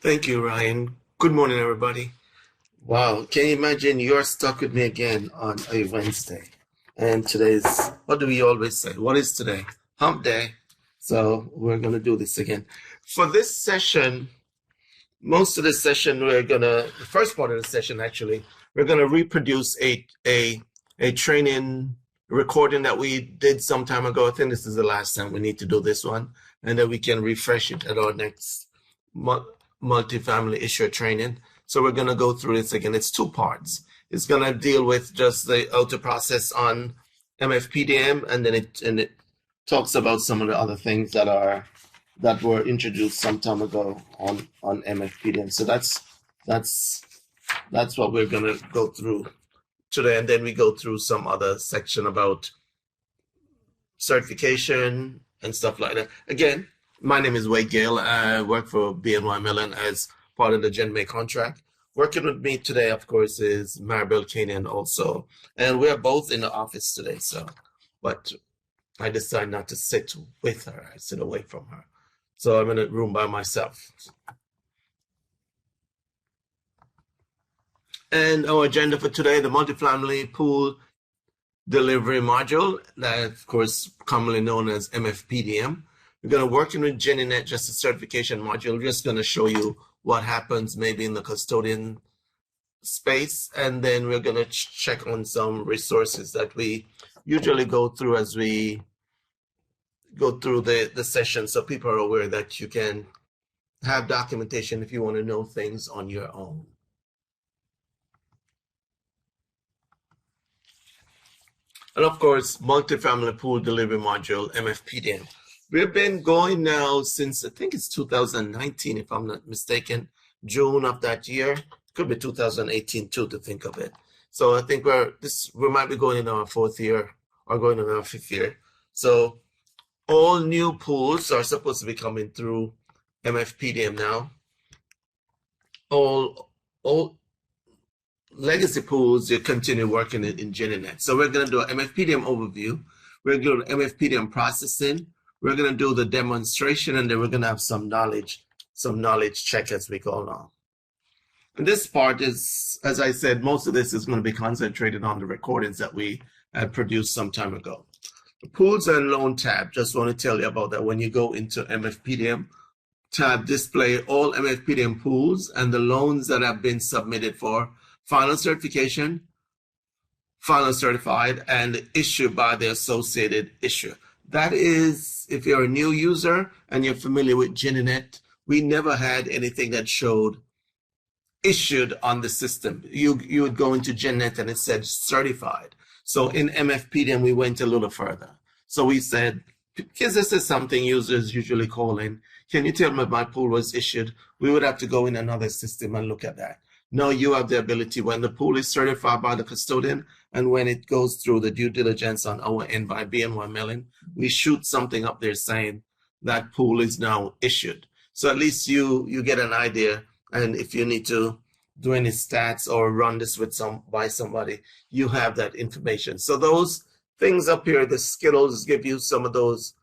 Thank you, Ryan. Good morning, everybody. Wow, can you imagine you're stuck with me again on a Wednesday? And today's, what do we always say? What is today? Hump day. So we're going to do this again. For this session, most of the session, the first part of the session actually, we're going to reproduce a training recording that we did some time ago. I think this is the last time we need to do this one. And then we can refresh it at our next multifamily issue training. So we're going to go through this again. It's two parts. It's going to deal with just the outer process on MFPDM, and then it talks about some of the other things that were introduced some time ago on MFPDM. So that's what we're going to go through today, and then we go through some other section about certification and stuff like that. Again, my name is Wade Gale. I work for BNY Mellon as part of the Gen May contract. Working with me today, of course, is Maribel Kanian also. And we are both in the office today, but I decided not to sit with her. I sit away from her. So I'm in a room by myself. And our agenda for today, the multifamily pool delivery module, that of course commonly known as MFPDM. We're going to work in with GenNet, just a certification module. We're just going to show you what happens maybe in the custodian space, and then we're going to check on some resources that we usually go through as we go through the session, so people are aware that you can have documentation if you want to know things on your own. And of course, multifamily pool delivery module, MFPDM. We've been going now since, I think it's 2019, if I'm not mistaken, June of that year. Could be 2018 too, to think of it. So I think we might be going in our fourth year or going in our fifth year. So all new pools are supposed to be coming through MFPDM now. All legacy pools, you continue working in GenNet. So we're going to do an MFPDM overview. We're going to do MFPDM processing. We're going to do the demonstration, and then we're going to have some knowledge check as we go along. And this part is, as I said, most of this is going to be concentrated on the recordings that we had produced some time ago. The pools and loan tab, just want to tell you about that. When you go into MFPDM, tab display all MFPDM pools and the loans that have been submitted for final certification, final certified, and issued by the associated issuer. That is, if you're a new user and you're familiar with GenNet, we never had anything that showed issued on the system. You would go into GenNet and it said certified. So in MFPDM, we went a little further. So we said, because this is something users usually call in, can you tell me if my pool was issued? We would have to go in another system and look at that. Now you have the ability, when the pool is certified by the custodian and when it goes through the due diligence on our end by BNY Mellon, we shoot something up there saying that pool is now issued. So at least you get an idea, and if you need to do any stats or run this with by somebody, you have that information. So those things up here, the Skittles give you some of those,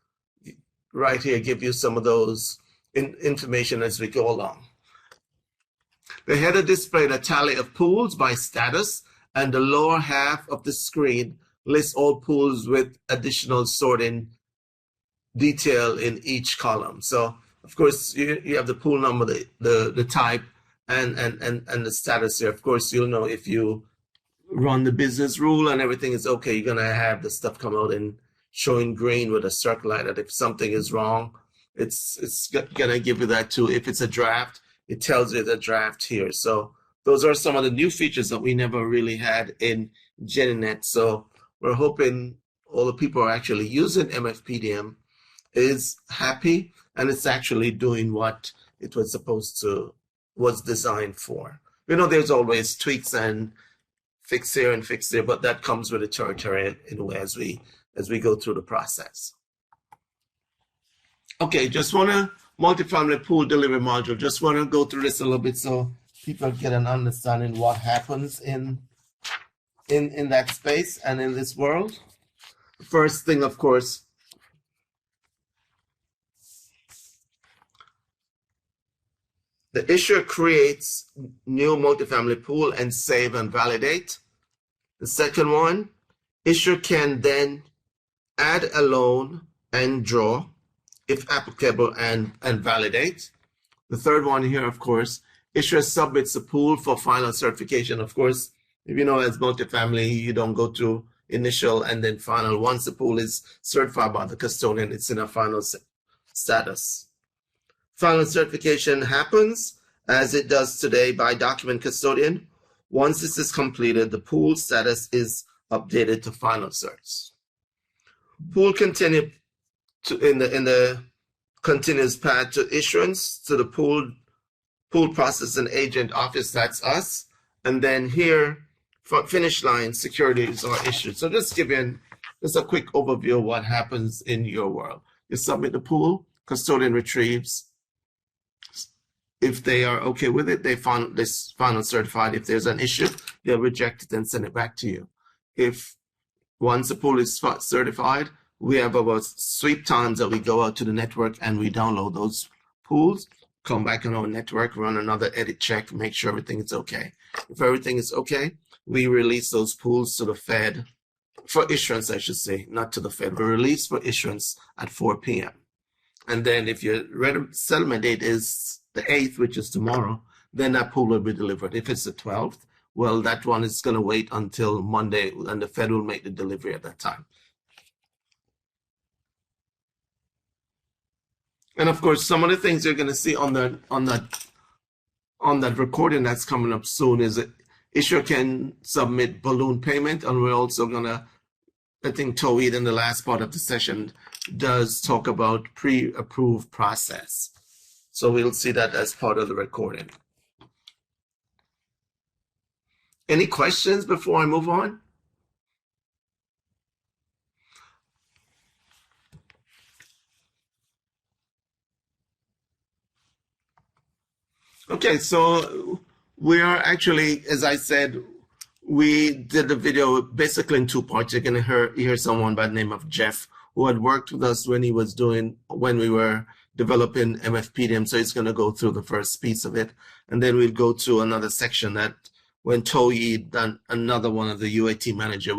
right here, give you some of those information as we go along. The header displayed a tally of pools by status, and the lower half of the screen lists all pools with additional sorting detail in each column. So of course you have the pool number, the type, and the status here. Of course, you'll know if you run the business rule and everything is okay, you're gonna have the stuff come out and showing green with a circle like that. If something is wrong, it's gonna give you that too. If it's a draft, it tells you the draft here. So those are some of the new features that we never really had in GenNet. So we're hoping all the people who are actually using MFPDM is happy and it's actually doing what it was designed for. You know, there's always tweaks and fix here and fix there, but that comes with the territory anyway as we go through the process. Okay, just want to multifamily pool delivery module. Just want to go through this a little bit so people get an understanding what happens in that space and in this world. First thing, of course, The issuer creates new multifamily pool and save and validate. The second one, issuer can then add a loan and draw, if applicable, and validate. The third one here, of course, issuer submits a pool for final certification. Of course, if you know as multifamily, you don't go through initial and then final. Once the pool is certified by the custodian, it's in a final status. Final certification happens, as it does today, by document custodian. Once this is completed, the pool status is updated to final certs. Pool continue in the continuous path to issuance to the pool processing agent office. That's us. And then here, finish line, securities are issued. So just giving just a quick overview of what happens in your world. You submit the pool, custodian retrieves. If they are okay with it, they find this final certified. If there's an issue, they'll reject it and send it back to you. If once the pool is certified, we have about sweep times that we go out to the network and we download those pools, come back on our network, run another edit check, make sure everything is okay. If everything is okay, we release those pools to the Fed for issuance, I should say, not to the Fed. We release for issuance at 4 p.m. And then if your settlement date is the 8th, which is tomorrow, then that pool will be delivered. If it's the 12th, well, that one is going to wait until Monday, and the Fed will make the delivery at that time. And of course, some of the things you're going to see on that recording that's coming up soon is that issuer can submit balloon payment, and we're also going to, I think Toeed in the last part of the session does talk about pre-approved process. So we'll see that as part of the recording. Any questions before I move on? Okay, so we are actually, as I said, we did the video basically in two parts. You're going to hear someone by the name of Jeff, who had worked with us when we were developing MFPDM. So he's going to go through the first piece of it. And then we'll go to another section that when Toeed, then another one of the UAT manager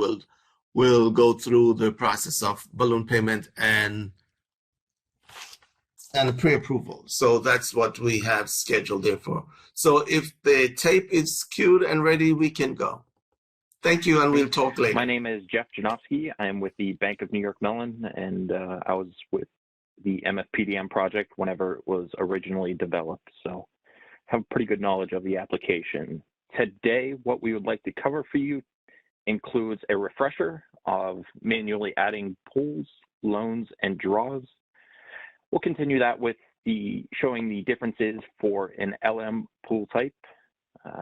will go through the process of balloon payment and pre-approval. So that's what we have scheduled there for. So if the tape is queued and ready, we can go. Thank you, and we'll talk later. My name is Jeff Janofsky. I'm with the Bank of New York Mellon, and I was with the MFPDM project whenever it was originally developed. So I have pretty good knowledge of the application. Today, what we would like to cover for you includes a refresher of manually adding pools, loans, and draws. We'll continue that with showing the differences for an LM pool type.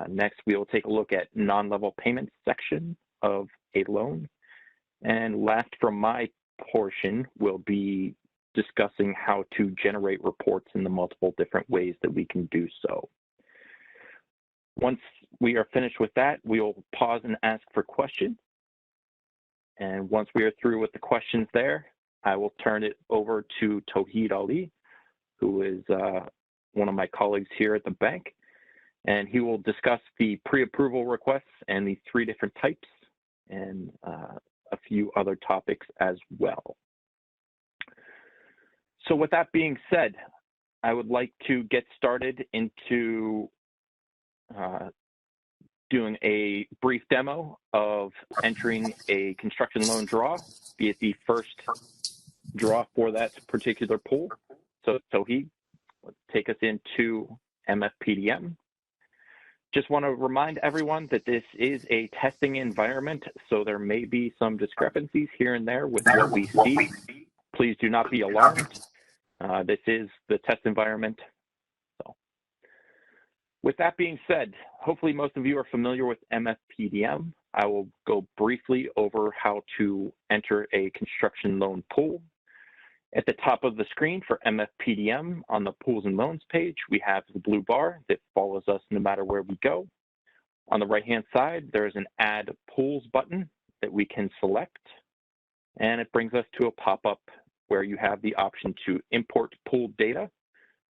Next, we will take a look at non-level payments section of a loan. And last from my portion, we'll be discussing how to generate reports in the multiple different ways that we can do so. Once we are finished with that, we will pause and ask for questions. And once we are through with the questions there, I will turn it over to Toeed Ali, who is one of my colleagues here at the bank, and he will discuss the pre-approval requests and the 3 different types and a few other topics as well. So with that being said, I would like to get started into doing a brief demo of entering a construction loan draw, be it the first draw for that particular pool. So Toeed, let's take us into MFPDM. Just want to remind everyone that this is a testing environment, so there may be some discrepancies here and there with what we see. Please do not be alarmed. This is the test environment. So, with that being said, hopefully most of you are familiar with MFPDM. I will go briefly over how to enter a construction loan pool. At the top of the screen for MFPDM on the Pools and Loans page, we have the blue bar that follows us no matter where we go. On the right-hand side, there is an Add Pools button that we can select, and it brings us to a pop-up where you have the option to import pool data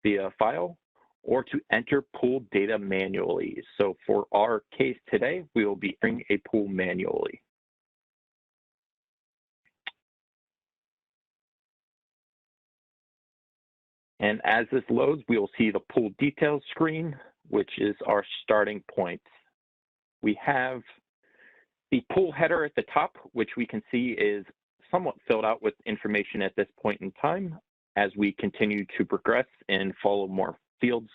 via file or to enter pool data manually. So for our case today, we will be entering a pool manually. And as this loads, we will see the pool details screen, which is our starting point. We have the pool header at the top, which we can see is somewhat filled out with information at this point in time. As we continue to progress and follow more fields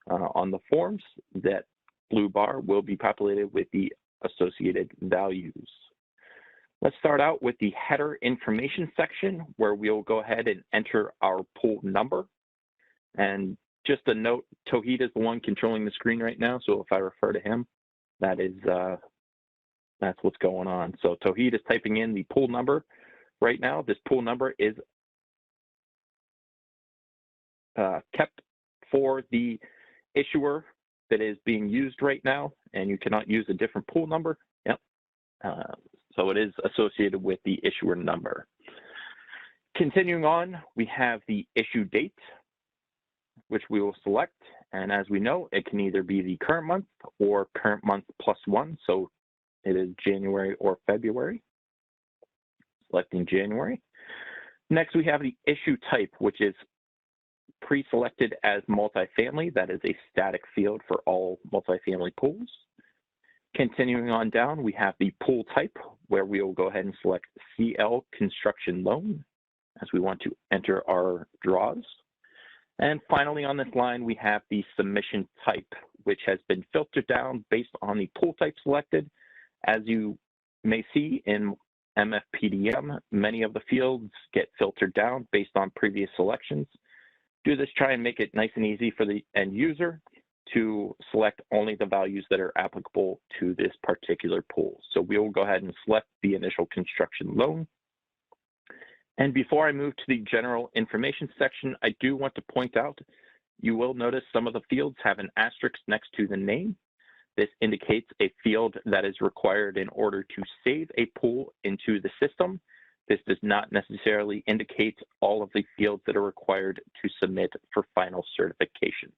on the forms, that blue bar will be populated with the associated values. Let's start out with the header information section, where we'll go ahead and enter our pool number. And just a note, Tawhid is the one controlling the screen right now, so if I refer to him, that is that's what's going on. So Tawhid is typing in the pool number right now. This pool number is kept for the issuer that is being used right now, and you cannot use a different pool number. Yep. So it is associated with the issuer number. Continuing on, we have the issue date, which we will select. And as we know, it can either be the current month or current month +1. So it is January or February. Selecting January. Next, we have the issue type, which is pre-selected as multifamily. That is a static field for all multifamily pools. Continuing on down, we have the pool type, where we will go ahead and select CL construction loan, as we want to enter our draws. And finally on this line, we have the submission type, which has been filtered down based on the pool type selected. As you may see in MFPDM, many of the fields get filtered down based on previous selections. Do this, try and make it nice and easy for the end user to select only the values that are applicable to this particular pool. So we will go ahead and select the initial construction loan. And before I move to the general information section, I do want to point out, you will notice some of the fields have an asterisk next to the name. This indicates a field that is required in order to save a pool into the system. This does not necessarily indicate all of the fields that are required to submit for final certification.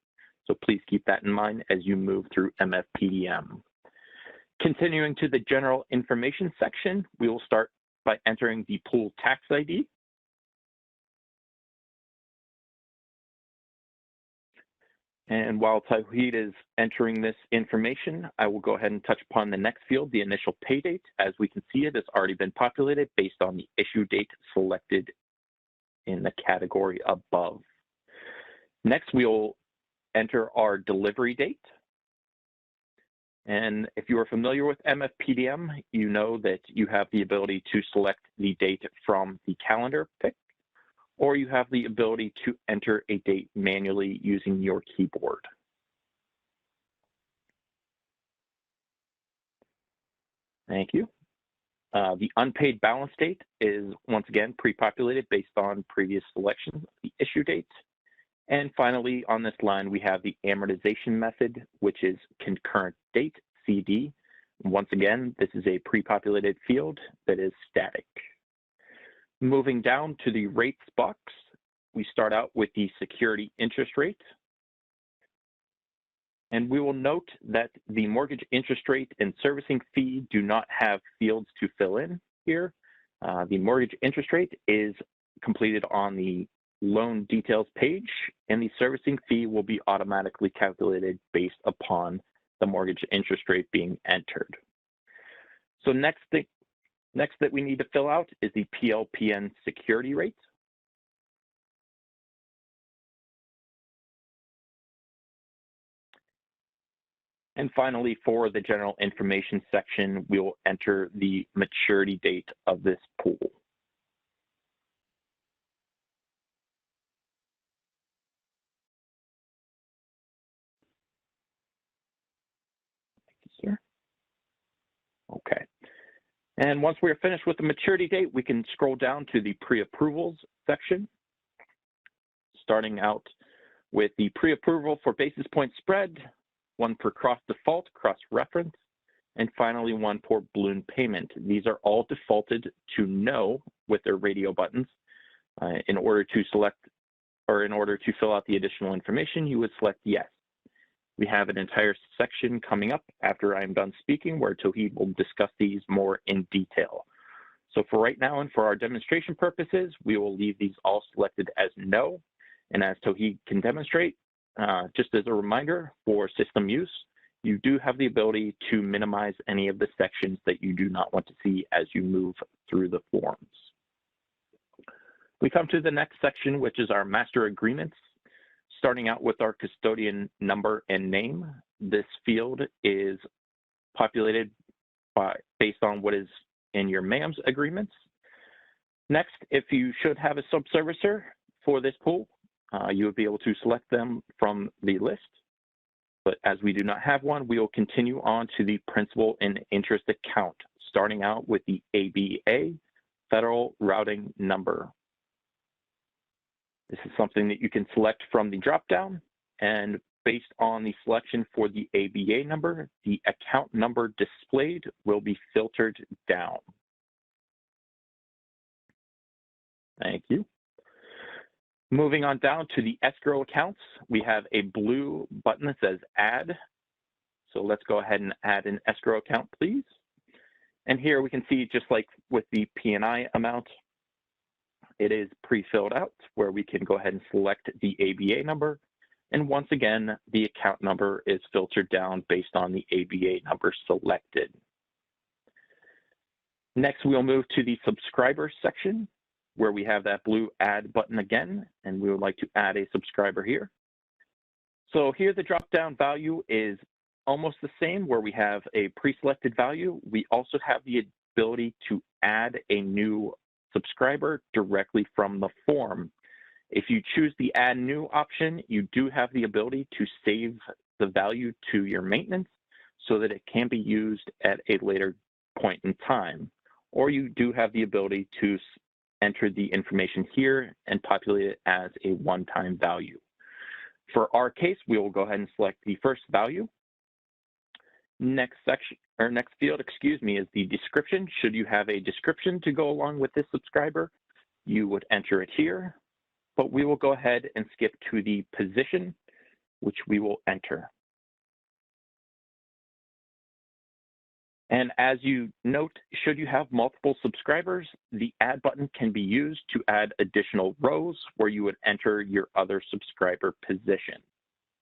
So please keep that in mind as you move through MFPDM. Continuing to the general information section, we will start by entering the pool tax ID. And while Tawhid is entering this information, I will go ahead and touch upon the next field, the initial pay date. As we can see, it has already been populated based on the issue date selected in the category above. Next, we will enter our delivery date. And if you are familiar with MFPDM, you know that you have the ability to select the date from the calendar pick, or you have the ability to enter a date manually using your keyboard. Thank you. The unpaid balance date is once again pre-populated based on previous selections, the issue date. And finally, on this line, we have the amortization method, which is concurrent date, CD. Once again, this is a pre-populated field that is static. Moving down to the rates box, we start out with the security interest rate. And we will note that the mortgage interest rate and servicing fee do not have fields to fill in here. The mortgage interest rate is completed on the loan details page, and the servicing fee will be automatically calculated based upon the mortgage interest rate being entered. So next that we need to fill out is the PLPN security rate. And finally, for the general information section, we will enter the maturity date of this pool. Okay. And once we are finished with the maturity date, we can scroll down to the pre-approvals section, starting out with the pre-approval for basis point spread, one for cross-default, cross-reference, and finally one for balloon payment. These are all defaulted to no with their radio buttons. In order to select, or in order to fill out the additional information, you would select yes. We have an entire section coming up after I'm done speaking where Tauheed will discuss these more in detail. So for right now and for our demonstration purposes, we will leave these all selected as no. And as Tauheed can demonstrate, just as a reminder for system use, you do have the ability to minimize any of the sections that you do not want to see as you move through the forms. We come to the next section, which is our master agreements. Starting out with our custodian number and name, this field is populated based on what is in your MAMS agreements. Next, if you should have a subservicer for this pool, you would be able to select them from the list. But as we do not have one, we will continue on to the principal and interest account, starting out with the ABA, Federal Routing Number. This is something that you can select from the dropdown, and based on the selection for the ABA number, the account number displayed will be filtered down. Thank you. Moving on down to the escrow accounts, we have a blue button that says add. So let's go ahead and add an escrow account, please. And here we can see, just like with the P&I amount, it is pre-filled out where we can go ahead and select the ABA number. And once again, the account number is filtered down based on the ABA number selected. Next, we'll move to the subscriber section where we have that blue add button again, and we would like to add a subscriber here. So here the drop-down value is almost the same where we have a pre-selected value. We also have the ability to add a new subscriber directly from the form. If you choose the add new option, you do have the ability to save the value to your maintenance so that it can be used at a later point in time. Or you do have the ability to enter the information here and populate it as a one-time value. For our case, we will go ahead and select the first value. Next section, or next field, excuse me, is the description. Should you have a description to go along with this subscriber, you would enter it here, but we will go ahead and skip to the position, which we will enter. And as you note, should you have multiple subscribers, the add button can be used to add additional rows where you would enter your other subscriber position.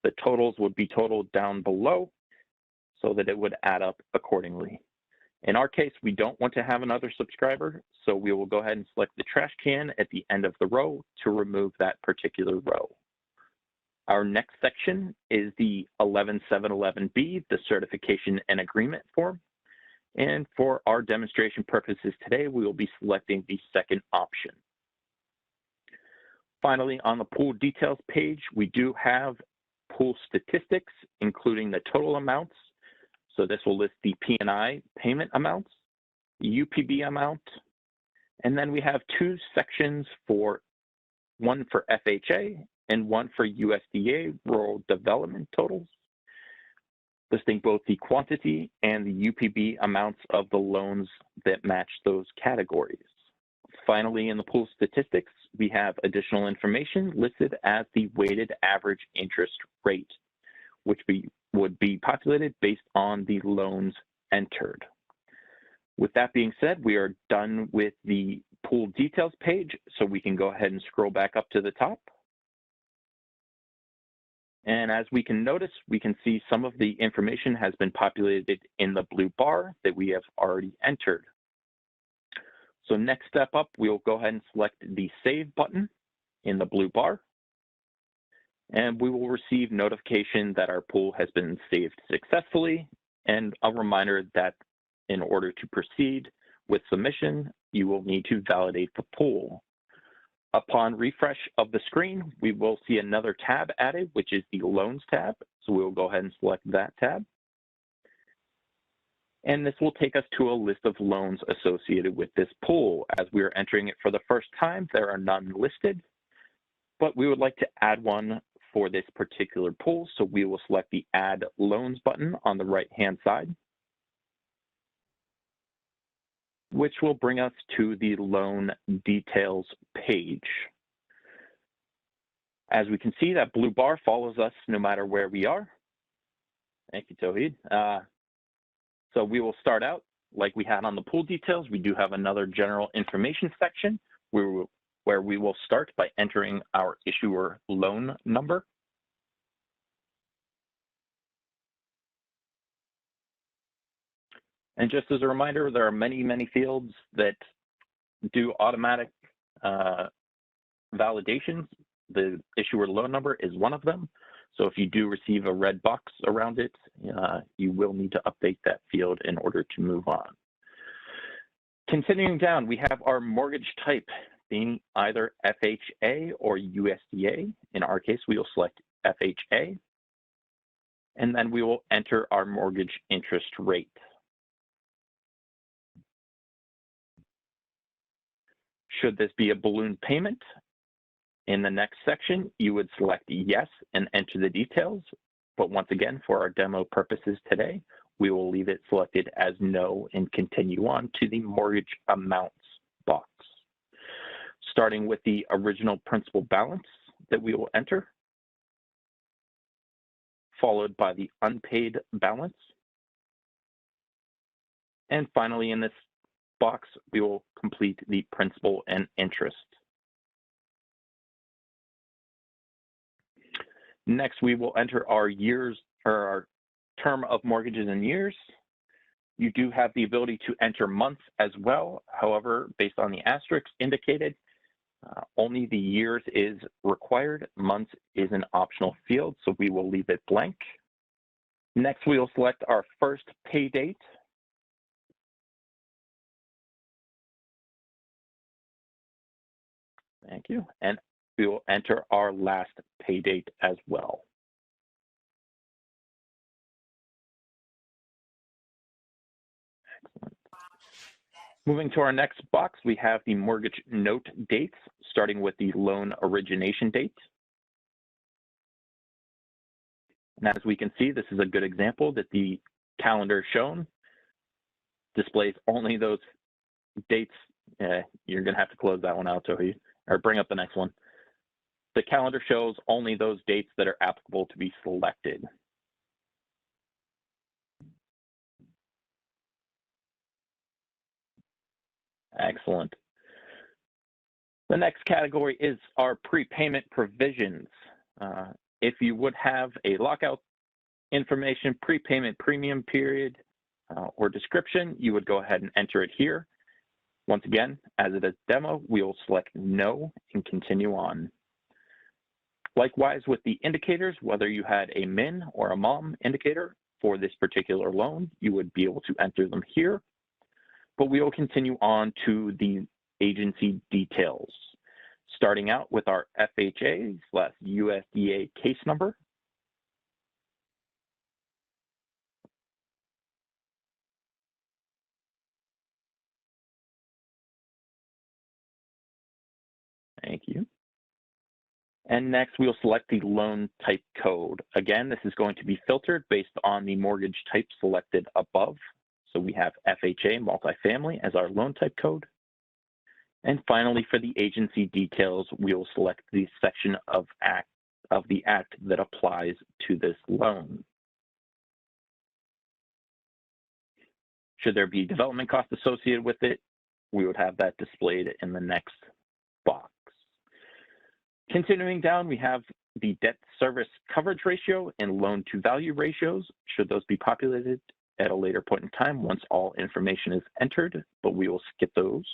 The totals would be totaled down below so that it would add up accordingly. In our case, we don't want to have another subscriber, so we will go ahead and select the trash can at the end of the row to remove that particular row. Our next section is the 11711B, the certification and agreement form. And for our demonstration purposes today, we will be selecting the second option. Finally, on the pool details page, we do have pool statistics, including the total amounts. So this will list the P&I payment amounts, the UPB amount, and then we have two sections for one for FHA and one for USDA rural development totals, listing both the quantity and the UPB amounts of the loans that match those categories. Finally, in the pool statistics, we have additional information listed as the weighted average interest rate, which would be populated based on the loans entered. With that being said, we are done with the pool details page, so we can go ahead and scroll back up to the top. And as we can notice, we can see some of the information has been populated in the blue bar that we have already entered. So next step up, we'll go ahead and select the Save button in the blue bar. And we will receive notification that our pool has been saved successfully, and a reminder that in order to proceed with submission, you will need to validate the pool. Upon refresh of the screen, we will see another tab added, which is the Loans tab. So we will go ahead and select that tab. And this will take us to a list of loans associated with this pool. As we are entering it for the first time, there are none listed, but we would like to add one for this particular pool. So we will select the Add Loans button on the right-hand side, which will bring us to the loan details page. As we can see, that blue bar follows us no matter where we are. Thank you, Tauhid. So we will start out like we had on the pool details. We do have another general information section where we will start by entering our issuer loan number. And just as a reminder, there are many, many fields that do automatic validations. The issuer loan number is one of them. So if you do receive a red box around it, you will need to update that field in order to move on. Continuing down, we have our mortgage type being either FHA or USDA. In our case, we will select FHA, and then we will enter our mortgage interest rate. Should this be a balloon payment, in the next section, you would select yes and enter the details. But once again, for our demo purposes today, we will leave it selected as no and continue on to the mortgage amounts box. Starting with the original principal balance that we will enter, followed by the unpaid balance. And finally, in this box, we will complete the principal and interest. Next, we will enter our years or our term of mortgages in years. You do have the ability to enter months as well. However, based on the asterisks indicated, only the years is required. Months is an optional field, so we will leave it blank. Next, we will select our first pay date. Thank you. And we will enter our last pay date as well. Excellent. Moving to our next box, we have the mortgage note dates, starting with the loan origination date. And as we can see, this is a good example that the calendar shown displays only those dates. You're going to have to close that one out, Tohi, or bring up the next one. The calendar shows only those dates that are applicable to be selected. Excellent. The next category is our prepayment provisions. If you would have a lockout information, prepayment premium period, or description, you would go ahead and enter it here. Once again, as it is demo, we will select no and continue on. Likewise with the indicators, whether you had a min or a mom indicator for this particular loan, you would be able to enter them here. But we will continue on to the agency details, starting out with our FHA/USDA case number. Thank you. And next, we'll select the loan type code. Again, this is going to be filtered based on the mortgage type selected above. So we have FHA multifamily as our loan type code. And finally, for the agency details, we will select the section of the act that applies to this loan. Should there be development costs associated with it, we would have that displayed in the next box. Continuing down, we have the debt service coverage ratio and loan to value ratios. Should those be populated at a later point in time once all information is entered, but we will skip those.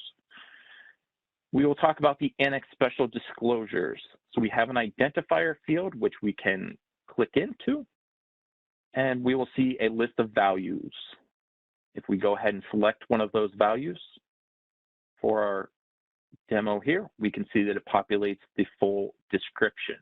We will talk about the annex special disclosures. So we have an identifier field which we can click into, and we will see a list of values. If we go ahead and select one of those values for our demo here, we can see that it populates the full description.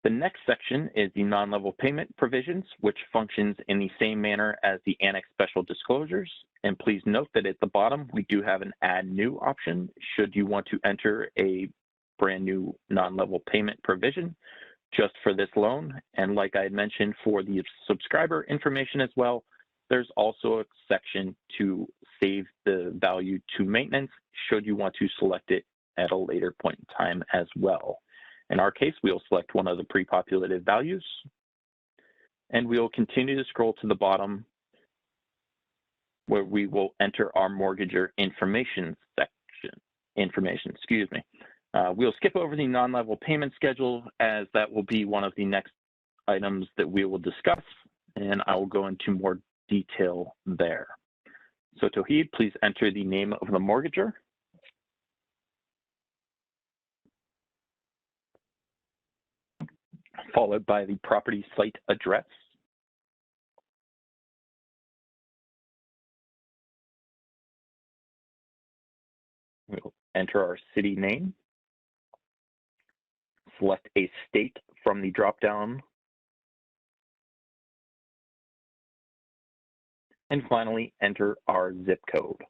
The next section is the non-level payment provisions, which functions in the same manner as the annex special disclosures. And please note that at the bottom, we do have an add new option should you want to enter a brand new non-level payment provision just for this loan. And like I had mentioned for the subscriber information as well, there's also a section to save the value to maintenance should you want to select it at a later point in time as well. In our case, we'll select one of the pre-populated values. And we will continue to scroll to the bottom where we will enter our mortgager information section. We'll skip over the non-level payment schedule as that will be one of the next items that we will discuss, and I will go into more detail there. So Tauheed, please enter the name of the mortgager. Followed by the property site address. We'll enter our city name. Select a state from the drop-down. And finally, enter our zip code.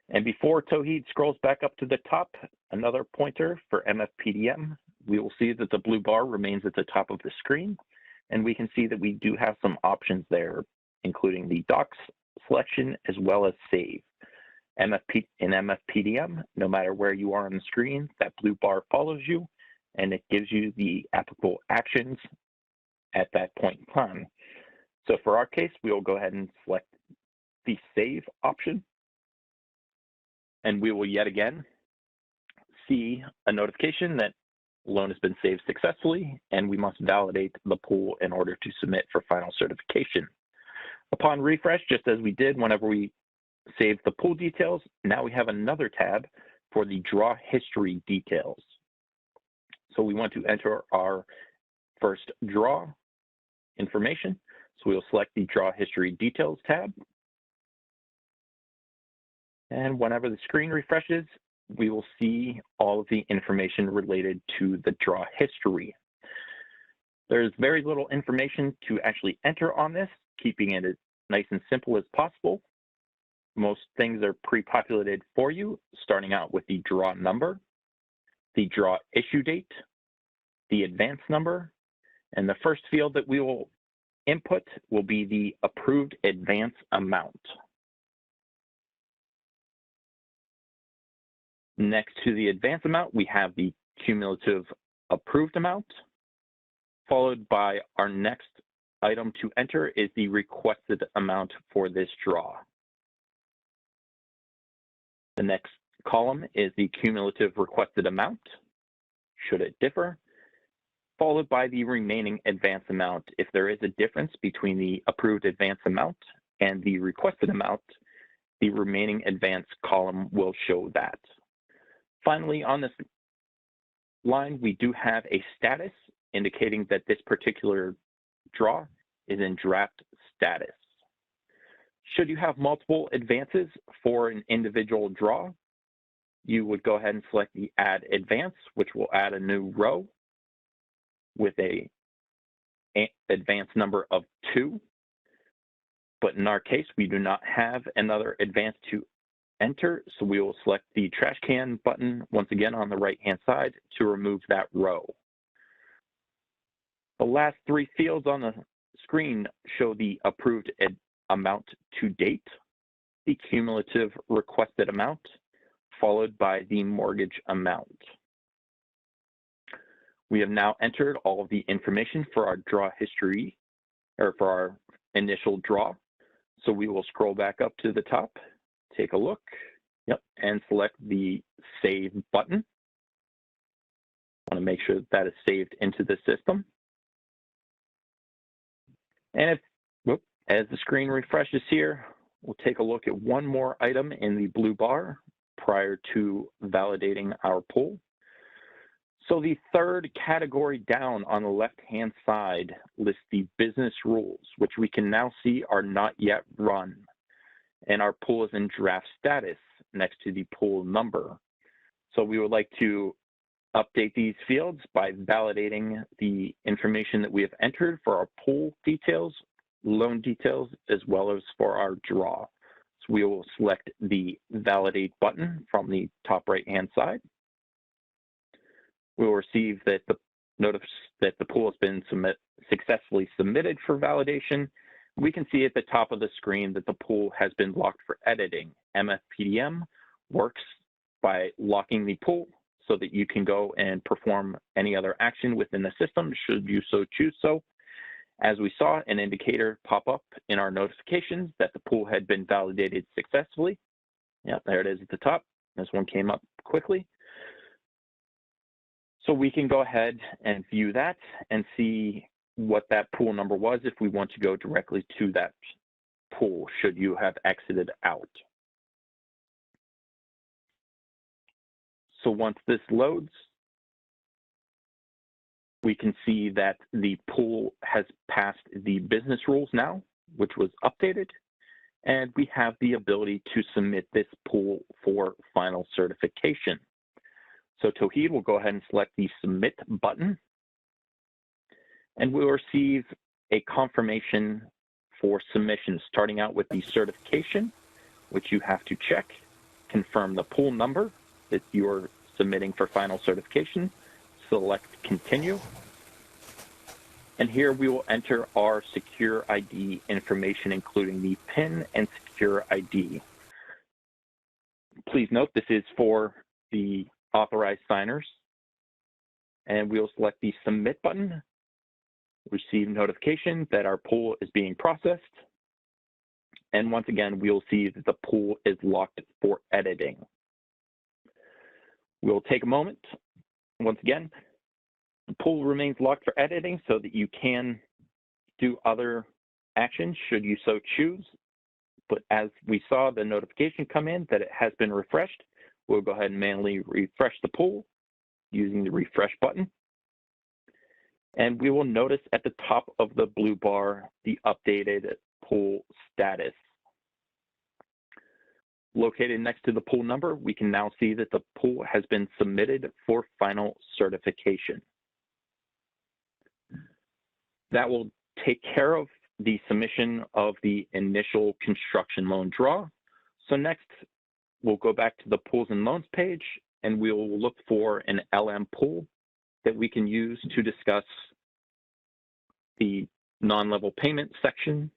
And before Tauheed scrolls back up to the top, another pointer for MFPDM, we will see that the blue bar remains at the top of the screen, and we can see that we do have some options there, including the docs selection as well as save. In MFPDM, no matter where you are on the screen, that blue bar follows you, and it gives you the applicable actions at that point in time. So for our case, we will go ahead and select the save option, and we will yet again see a notification that loan has been saved successfully, and we must validate the pool in order to submit for final certification. Upon refresh, just as we did whenever we saved the pool details, now we have another tab for the draw history details. So we want to enter our first draw information. So we'll select the draw history details tab. And whenever the screen refreshes, we will see all of the information related to the draw history. There's very little information to actually enter on this, keeping it as nice and simple as possible. Most things are pre-populated for you, starting out with the draw number, the draw issue date, the advance number, and the first field that we will input will be the approved advance amount. Next to the advance amount, we have the cumulative approved amount, followed by our next item to enter is the requested amount for this draw. The next column is the cumulative requested amount, should it differ, followed by the remaining advance amount. If there is a difference between the approved advance amount and the requested amount, the remaining advance column will show that. Finally, on this line, we do have a status indicating that this particular draw is in draft status. Should you have multiple advances for an individual draw, you would go ahead and select the add advance, which will add a new row with a advance number of 2. But in our case, we do not have another advance to enter, so we will select the trash can button once again on the right-hand side to remove that row. The last 3 fields on the screen show the approved amount to date, the cumulative requested amount, followed by the mortgage amount. We have now entered all of the information for our draw history, or for our initial draw. So we will scroll back up to the top, take a look, and select the Save button. I want to make sure that is saved into the system. And as the screen refreshes here, we'll take a look at one more item in the blue bar prior to validating our pool. So the third category down on the left-hand side lists the business rules, which we can now see are not yet run. And our pool is in draft status next to the pool number. So we would like to update these fields by validating the information that we have entered for our pool details, loan details, as well as for our draw. So we will select the validate button from the top right-hand side. We will receive that the notice that the pool has been successfully submitted for validation. We can see at the top of the screen that the pool has been locked for editing. MFPDM works by locking the pool so that you can go and perform any other action within the system should you so choose so. As we saw, an indicator pop up in our notifications that the pool had been validated successfully. Yeah, there it is at the top. This one came up quickly. So we can go ahead and view that and see what that pool number was if we want to go directly to that pool, should you have exited out. So once this loads, we can see that the pool has passed the business rules now, which was updated, and we have the ability to submit this pool for final certification. So Tawheed will go ahead and select the Submit button, and we'll receive a confirmation for submission, starting out with the certification, which you have to check, confirm the pool number that you're submitting for final certification, select Continue, and here we will enter our Secure ID information, including the PIN and Secure ID. Please note this is for the authorized signers, and we'll select the Submit button, receive notification that our pool is being processed, and once again, we'll see that the pool is locked for editing. We'll take a moment. Once again, the pool remains locked for editing so that you can do other actions should you so choose. But as we saw the notification come in that it has been refreshed, we'll go ahead and manually refresh the pool using the refresh button. And we will notice at the top of the blue bar the updated pool status. Located next to the pool number, we can now see that the pool has been submitted for final certification. That will take care of the submission of the initial construction loan draw. So next, we'll go back to the pools and loans page, and we'll look for an LM pool that we can use to discuss the non-level payment section,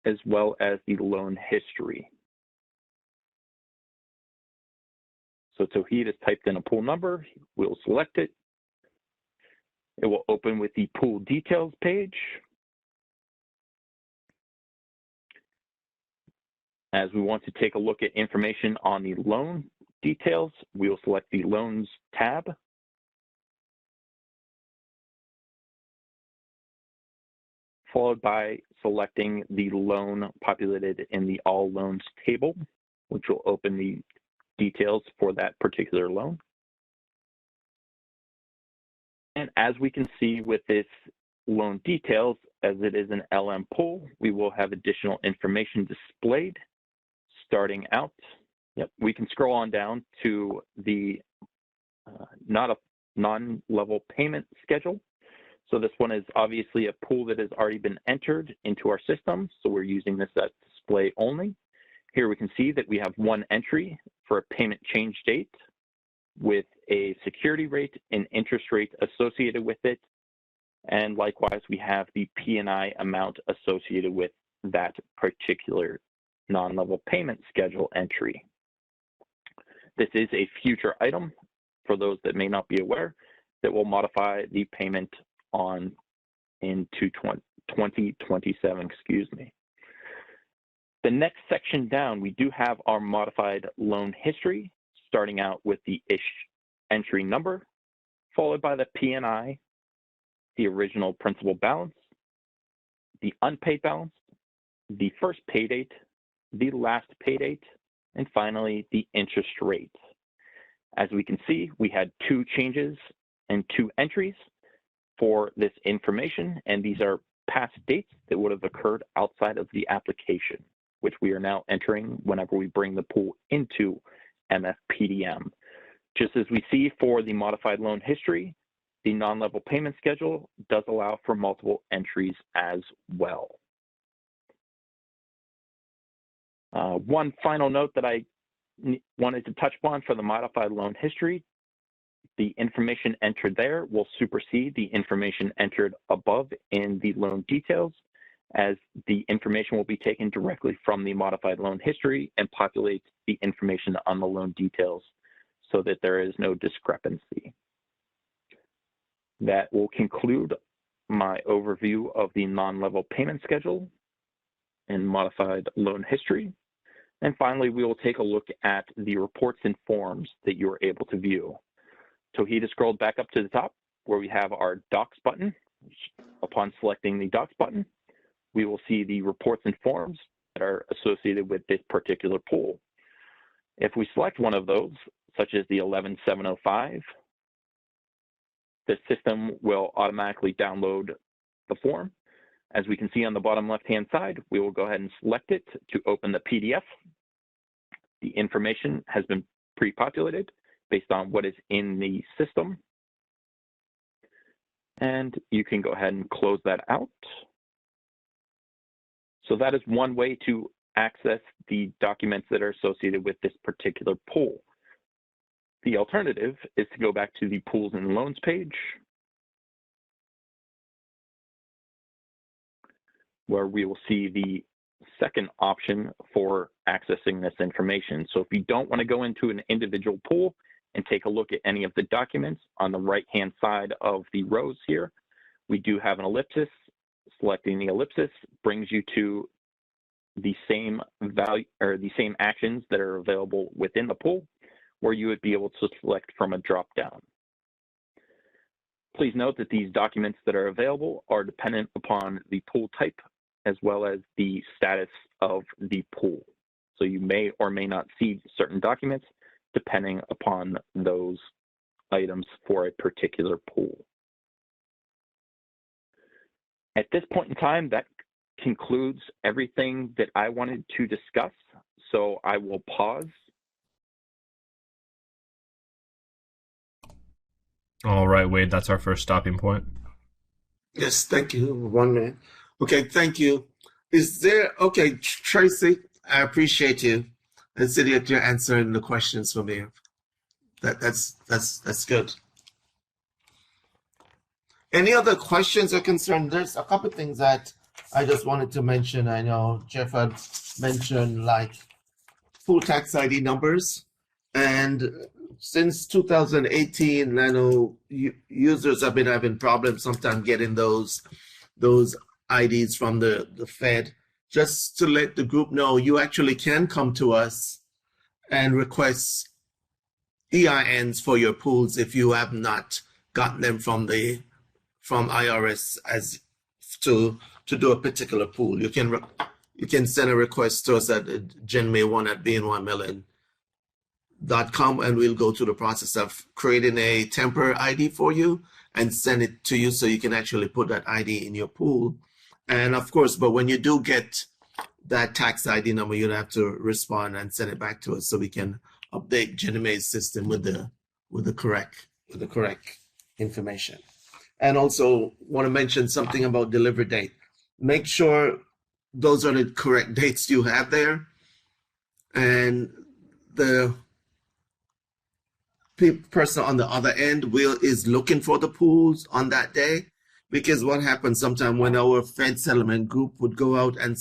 as well as the loan history. So Tawheed has typed in a pool number, we'll select it. It will open with the pool details page. As we want to take a look at information on the loan details, we will select the Loans tab. Followed by selecting the loan populated in the All Loans table, which will open the details for that particular loan. And as we can see with this loan details, as it is an LM pool, we will have additional information displayed. Starting out, we can scroll on down to the non-level payment schedule. So this one is obviously a pool that has already been entered into our system, so we're using this as display only. Here we can see that we have one entry for a payment change date with a security rate and interest rate associated with it. And likewise, we have the P&I amount associated with that particular non-level payment schedule entry. This is a future item for those that may not be aware that will modify the payment on into 2027, excuse me. The next section down, we do have our modified loan history, starting out with the entry number, followed by the P&I, the original principal balance, the unpaid balance, the first pay date, the last pay date, and finally the interest rate. As we can see, we had two changes and two entries for this information, and these are past dates that would have occurred outside of the application, which we are now entering whenever we bring the pool into MFPDM. Just as we see for the modified loan history, the non-level payment schedule does allow for multiple entries as well. One final note that I wanted to touch upon for the modified loan history, the information entered there will supersede the information entered above in the loan details, as the information will be taken directly from the modified loan history and populate the information on the loan details so that there is no discrepancy. That will conclude my overview of the non-level payment schedule and modified loan history. And finally, we will take a look at the reports and forms that you are able to view. Tauhid has scrolled back up to the top where we have our Docs button. Upon selecting the Docs button, we will see the reports and forms that are associated with this particular pool. If we select one of those, such as the 11705, the system will automatically download the form. As we can see on the bottom left-hand side, we will go ahead and select it to open the PDF. The information has been pre-populated based on what is in the system. And you can go ahead and close that out. So that is one way to access the documents that are associated with this particular pool. The alternative is to go back to the Pools and Loans page, where we will see the second option for accessing this information. So if you don't want to go into an individual pool and take a look at any of the documents, on the right-hand side of the rows here, we do have an ellipsis. Selecting the ellipsis brings you to the same value or the same actions that are available within the pool, where you would be able to select from a drop-down. Please note that these documents that are available are dependent upon the pool type as well as the status of the pool. So you may or may not see certain documents depending upon those items for a particular pool. At this point in time, that concludes everything that I wanted to discuss. So I will pause. All right, Wade, that's our first stopping point. Yes, thank you. 1 minute. Okay, thank you. Is there, okay, Tracy, I appreciate you. And see that you're answering the questions for me. That's good. Any other questions or concerns? There's a couple of things that I just wanted to mention. I know Jeff had mentioned like full tax ID numbers. And since 2018, I know users have been having problems sometimes getting those IDs from the Fed. Just to let the group know, you actually can come to us and request EINs for your pools if you have not gotten them from IRS as to do a particular pool. You can send a request to us at genmay1@bn1million.com, and we'll go through the process of creating a temporary ID for you and send it to you so you can actually put that ID in your pool. And of course, but when you do get that tax ID number, you'll have to respond and send it back to us so we can update Ginnie Mae's system with the correct information. And also want to mention something about delivery date. Make sure those are the correct dates you have there, and the person on the other end is looking for the pools on that day. Because what happens sometimes when our Fed settlement group would go out and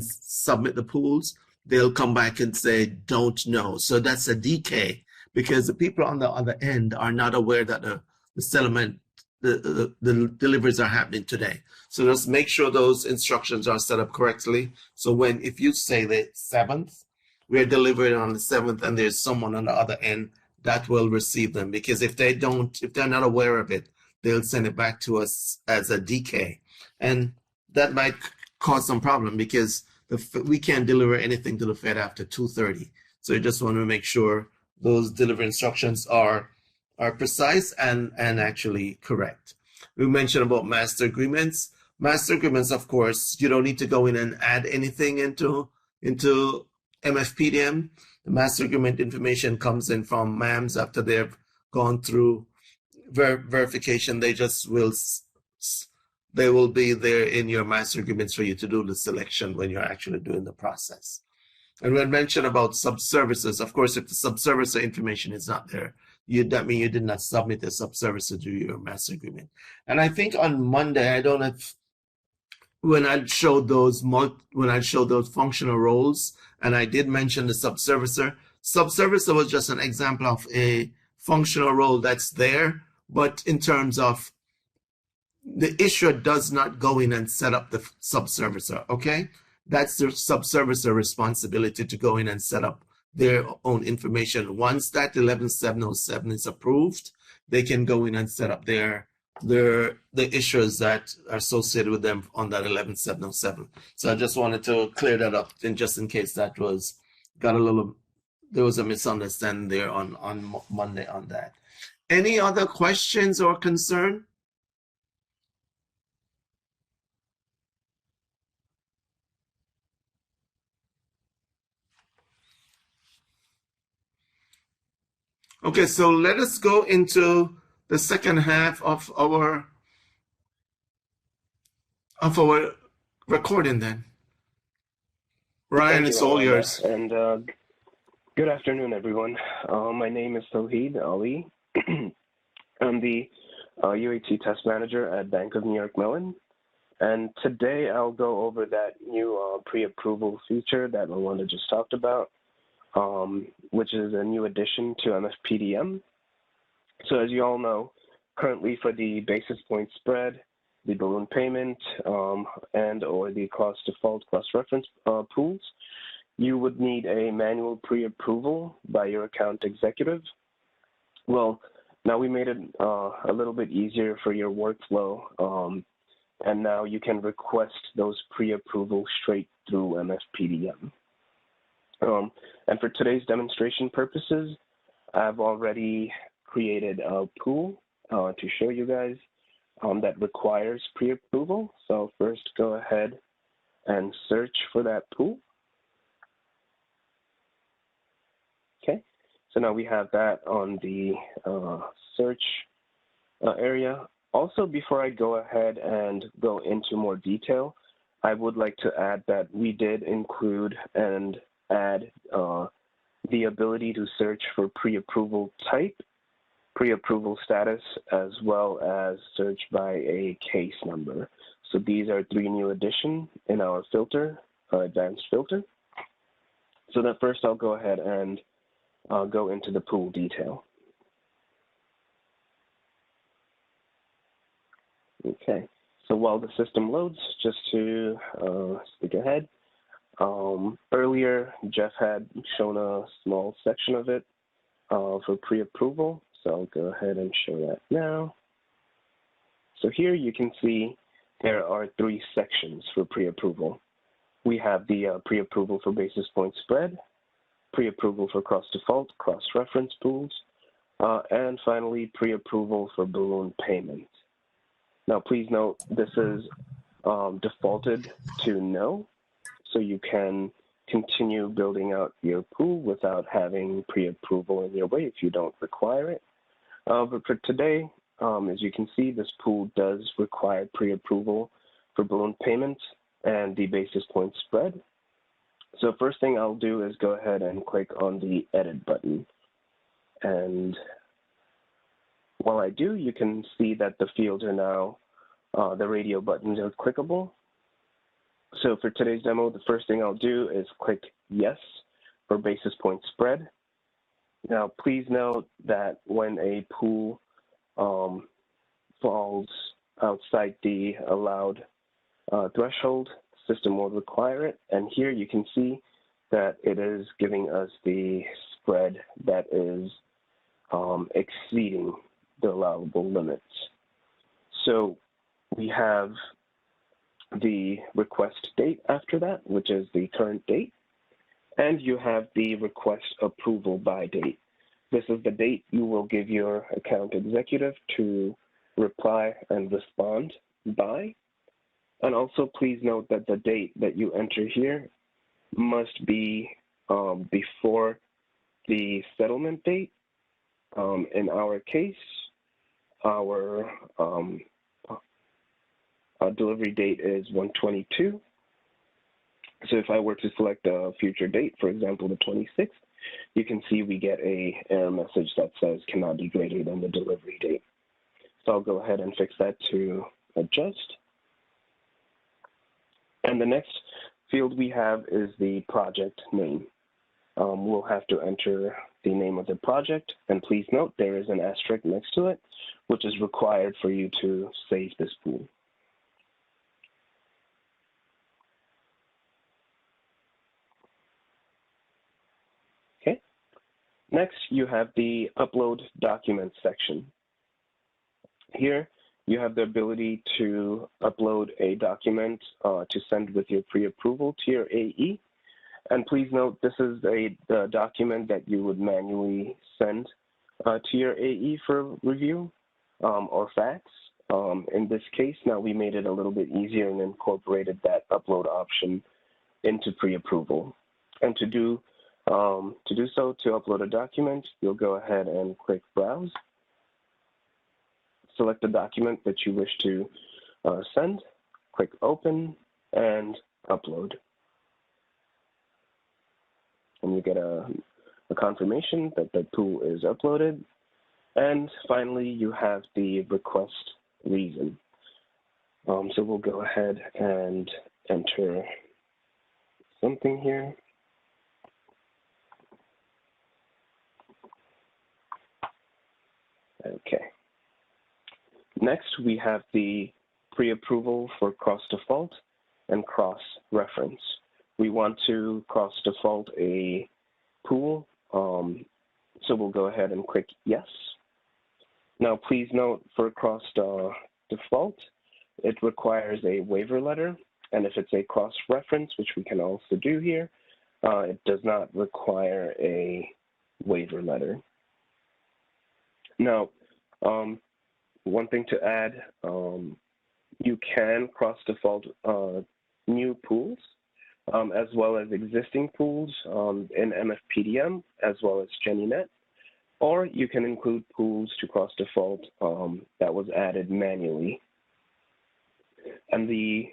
submit the pools, they'll come back and say, don't know. So that's a decay because the people on the other end are not aware that the settlement, the deliveries are happening today. So just make sure those instructions are set up correctly. So if you say the 7th, we're delivering on the 7th and there's someone on the other end that will receive them. Because if they're not aware of it, they'll send it back to us as a decay. And that might cause some problem because we can't deliver anything to the Fed after 2:30. So you just want to make sure those delivery instructions are precise and actually correct. We mentioned about master agreements. Master agreements, of course, you don't need to go in and add anything into MFPDM. The master agreement information comes in from MAMS after they've gone through verification. They will be there in your master agreements for you to do the selection when you're actually doing the process. And when mentioned about subservices, of course, if the subservicer information is not there, that means you did not submit the subservicer to your master agreement. And I think on Monday, I don't know if when I showed those functional roles, and I did mention the subservicer. Subservicer was just an example of a functional role that's there, but in terms of the issuer does not go in and set up the subservicer, okay? That's the subservicer responsibility to go in and set up their own information. Once that 11707 is approved, they can go in and set up the issues that are associated with them on that 11707. So I just wanted to clear that up, and just in case that was there was a misunderstanding there on Monday on that. Any other questions or concern? Okay, so let us go into the second half of our recording then. Ryan, it's all yours. And good afternoon, everyone. My name is Tawheed Ali. I'm the UAT test manager at Bank of New York Mellon. And today I'll go over that new pre-approval feature that Melinda just talked about, which is a new addition to MFPDM. So as you all know, currently for the basis point spread, the balloon payment, and or the cross default cross-reference pools, you would need a manual pre-approval by your account executive. Well, now we made it a little bit easier for your workflow, and now you can request those pre-approvals straight through MFPDM. And for today's demonstration purposes, I've already created a pool to show you guys that requires pre-approval. So I'll first go ahead and search for that pool. Okay, so now we have that on the search area. Also, before I go ahead and go into more detail, I would like to add that we did include and add the ability to search for pre-approval type, pre-approval status, as well as search by a case number. So these are 3 new additions in our filter, advanced filter. So that first I'll go ahead and go into the pool detail. Okay, so while the system loads, just to stick ahead, earlier Jeff had shown a small section of it for pre-approval, so I'll go ahead and show that now. So here you can see there are 3 sections for pre-approval. We have the pre-approval for basis point spread, pre-approval for cross-default, cross-reference pools, and finally pre-approval for balloon payment. Now, please note this is defaulted to no, so you can continue building out your pool without having pre-approval in your way if you don't require it. But for today, as you can see, this pool does require pre-approval for balloon payment and the basis point spread. So first thing I'll do is go ahead and click on the edit button. And while I do, you can see that the fields are now, the radio buttons are clickable. So for today's demo, the first thing I'll do is click yes for basis point spread. Now, please note that when a pool falls outside the allowed threshold, system will require it. And here you can see that it is giving us the spread that is exceeding the allowable limits. So we have the request date after that, which is the current date, and you have the request approval by date. This is the date you will give your account executive to reply and respond by. And also please note that the date that you enter here must be before the settlement date. In our case, our delivery date is 1/22. So if I were to select a future date, for example, the 26th, you can see we get an error message that says cannot be greater than the delivery date. So I'll go ahead and fix that to adjust. And the next field we have is the project name. We'll have to enter the name of the project, and please note there is an asterisk next to it, which is required for you to save this pool. Okay. Next, you have the Upload Documents section. Here, you have the ability to upload a document to send with your pre-approval to your AE. And please note, this is the document that you would manually send to your AE for review or fax. In this case, now we made it a little bit easier and incorporated that upload option into pre-approval. And to do so, to upload a document, you'll go ahead and click Browse. Select the document that you wish to send, click Open, and Upload. And you get a confirmation that the tool is uploaded. And finally, you have the request reason. So we'll go ahead and enter something here. Okay. Next, we have the pre-approval for cross-default and cross-reference. We want to cross-default a pool, so we'll go ahead and click Yes. Now, please note for cross-default, it requires a waiver letter, and if it's a cross-reference, which we can also do here, it does not require a waiver letter. Now, one thing to add, you can cross-default new pools as well as existing pools in MFPDM as well as GennyNet, or you can include pools to cross-default that was added manually. And the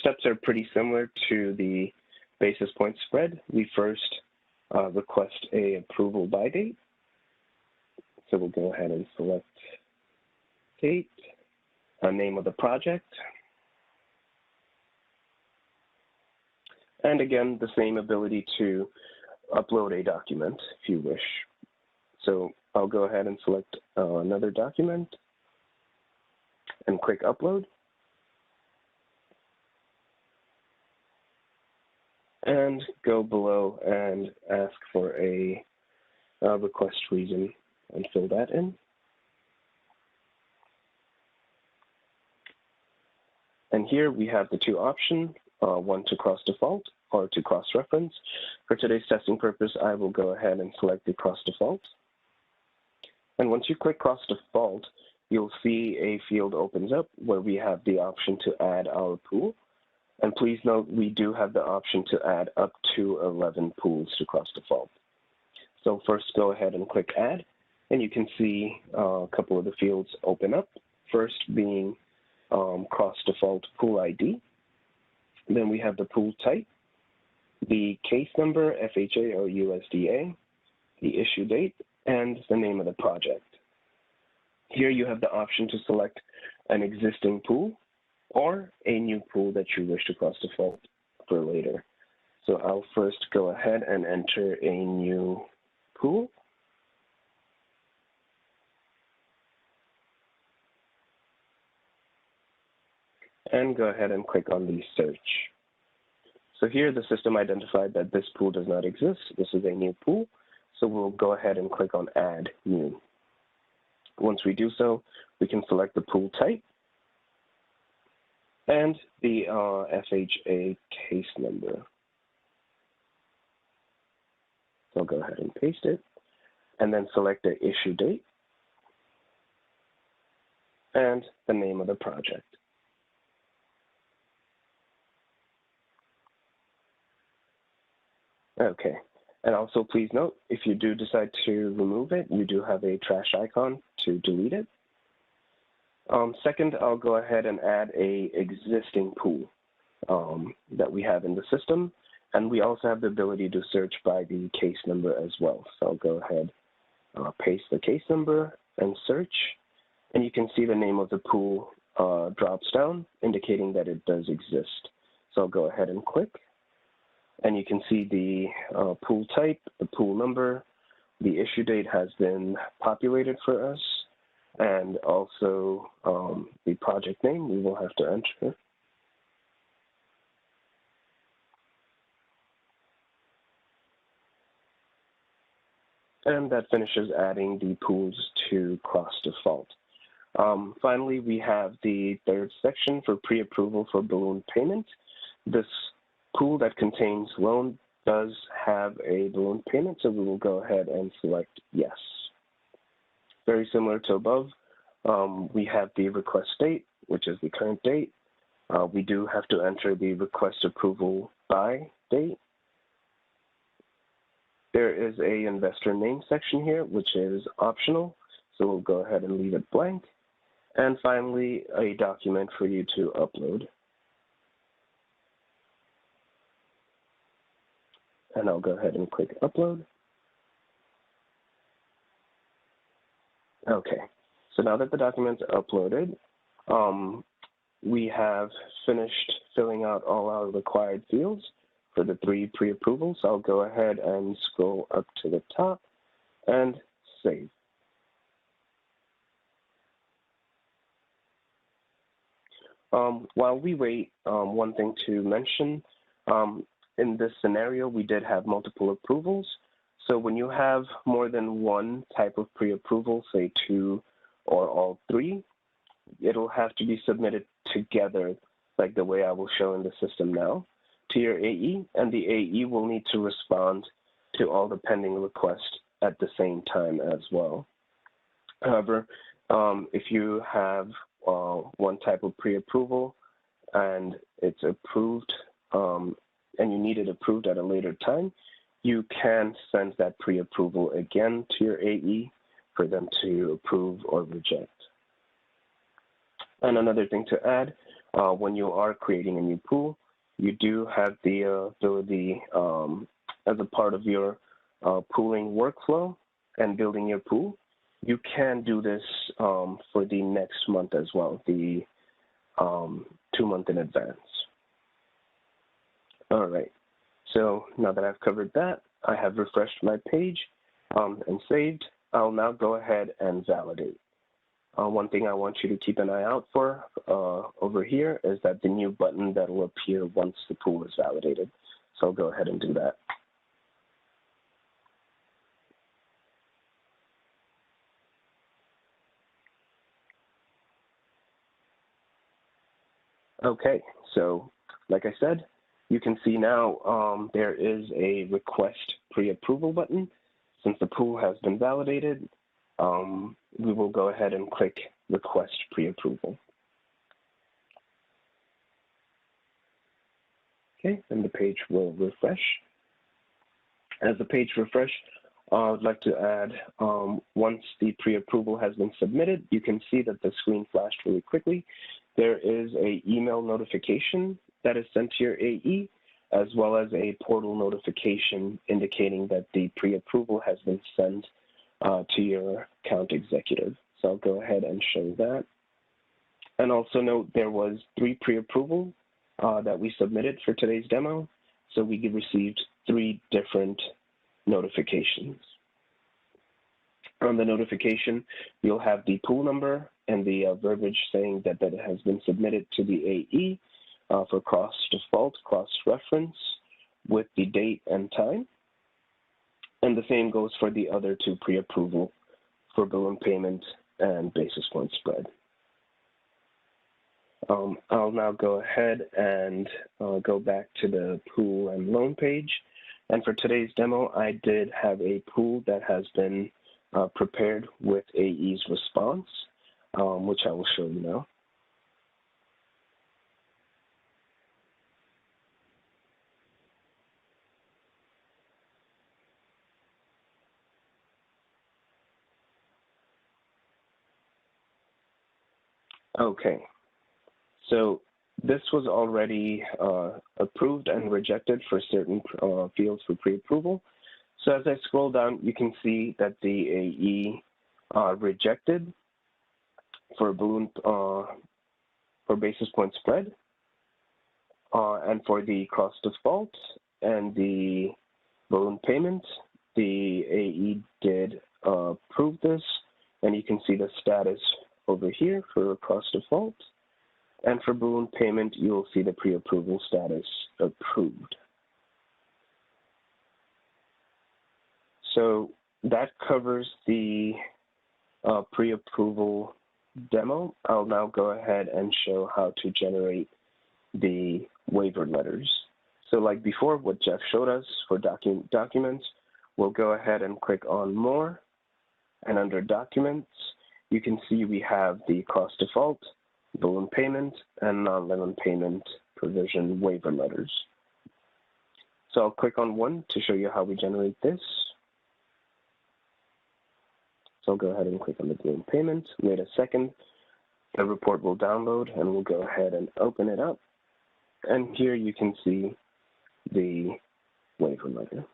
steps are pretty similar to the basis point spread. We first request a approval by date. So we'll go ahead and select date, name of the project, and again, the same ability to upload a document if you wish. So I'll go ahead and select another document and click Upload. And go below and ask for a request reason and fill that in. And here we have the two options, one to cross-default or to cross-reference. For today's testing purpose, I will go ahead and select the cross-default. And once you click cross-default, you'll see a field opens up where we have the option to add our pool. And please note, we do have the option to add up to 11 pools to cross-default. So first, go ahead and click Add, and you can see a couple of the fields open up. First being cross-default pool ID. Then we have the pool type, the case number, FHA or USDA, the issue date, and the name of the project. Here you have the option to select an existing pool or a new pool that you wish to cross-default for later. So I'll first go ahead and enter a new pool. And go ahead and click on the search. So here the system identified that this pool does not exist. This is a new pool. So we'll go ahead and click on Add New. Once we do so, we can select the pool type and the FHA case number. So I'll go ahead and paste it, and then select the issue date and the name of the project. Okay, and also please note, if you do decide to remove it, you do have a trash icon to delete it. Second, I'll go ahead and add a existing pool that we have in the system, and we also have the ability to search by the case number as well. So I'll go ahead, paste the case number and search, and you can see the name of the pool drops down, indicating that it does exist. So I'll go ahead and click, and you can see the pool type, the pool number, the issue date has been populated for us, and also the project name we will have to enter. And that finishes adding the pools to cross-default. Finally, we have the third section for pre-approval for balloon payment. This pool that contains loan does have a balloon payment, so we will go ahead and select yes. Very similar to above, we have the request date, which is the current date. We do have to enter the request approval by date. There is a investor name section here, which is optional, so we'll go ahead and leave it blank. And finally, a document for you to upload. And I'll go ahead and click upload. Okay, so now that the document's uploaded, we have finished filling out all our required fields for the 3 pre-approvals. I'll go ahead and scroll up to the top and save. While we wait, one thing to mention, in this scenario, we did have multiple approvals. So when you have more than one type of pre-approval, say 2 or all 3, it'll have to be submitted together, like the way I will show in the system now, to your AE, and the AE will need to respond to all the pending requests at the same time as well. However, if you have one type of pre-approval and it's approved and you need it approved at a later time, you can send that pre-approval again to your AE for them to approve or reject. And another thing to add, when you are creating a new pool, you do have the ability as a part of your pooling workflow and building your pool, you can do this for the next month as well, the 2 months in advance. All right, so now that I've covered that, I have refreshed my page and saved. I'll now go ahead and validate. One thing I want you to keep an eye out for over here is that the new button that will appear once the pool is validated. So I'll go ahead and do that. Okay, so like I said, you can see now there is a request pre-approval button. Since the pool has been validated, we will go ahead and click request pre-approval. Okay, and the page will refresh. As the page refresh, I'd like to add, once the pre-approval has been submitted, you can see that the screen flashed really quickly. There is an email notification that is sent to your AE, as well as a portal notification indicating that the pre-approval has been sent to your account executive. So I'll go ahead and show that. And also note there was 3 pre-approval that we submitted for today's demo. So we received 3 different notifications. On the notification, you'll have the pool number and the verbiage saying that it has been submitted to the AE for cross-default, cross-reference with the date and time. And the same goes for the other 2 pre-approval for balloon payment and basis point spread. I'll now go ahead and go back to the pool and loan page. And for today's demo, I did have a pool that has been prepared with AE's response, which I will show you now. Okay, so this was already approved and rejected for certain fields for pre-approval. So as I scroll down, you can see that the AE rejected for balloon for basis point spread, and for the cross default and the balloon payment, the AE did approve this, and you can see the status over here for cross default. And for balloon payment, you'll see the pre-approval status approved. So that covers the pre-approval demo. I'll now go ahead and show how to generate the waiver letters. So like before, what Jeff showed us for documents, we'll go ahead and click on More. And under Documents, you can see we have the cross default, balloon payment, and non-balloon payment provision waiver letters. So I'll click on one to show you how we generate this. So I'll go ahead and click on the balloon payment. Wait a second. The report will download, and we'll go ahead and open it up. And here you can see the waiver letter.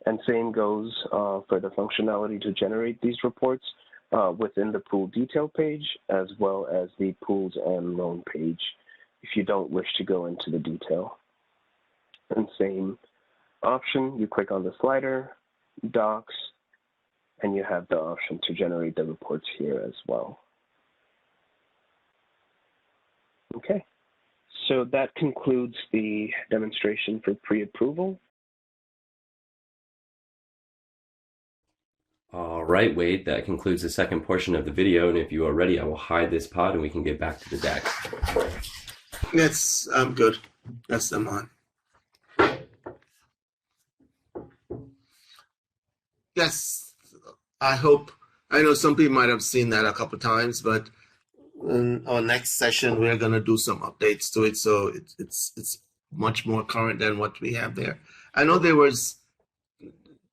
And same goes for the functionality to generate these reports within the pool detail page, as well as the pools and loan page, if you don't wish to go into the detail. And same option, you click on the slider, Docs, and you have the option to generate the reports here as well. Okay, so that concludes the demonstration for pre-approval. All right, Wade, that concludes the second portion of the video. And if you are ready, I will hide this pod and we can get back to the deck. Yes, I'm good. Yes, I'm on. Yes, I know some people might have seen that a couple of times, but in our next session, we're going to do some updates to it. So it's much more current than what we have there. I know there was,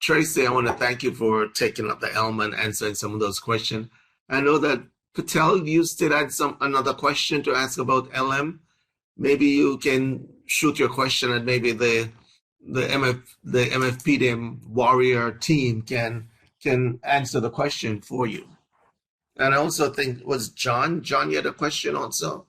Tracy, I want to thank you for taking up the helm and answering some of those questions. I know that Patel, you still had another question to ask about LM. Maybe you can shoot your question and maybe the MFPDM warrior team can answer the question for you. And I also think, was John, you had a question also?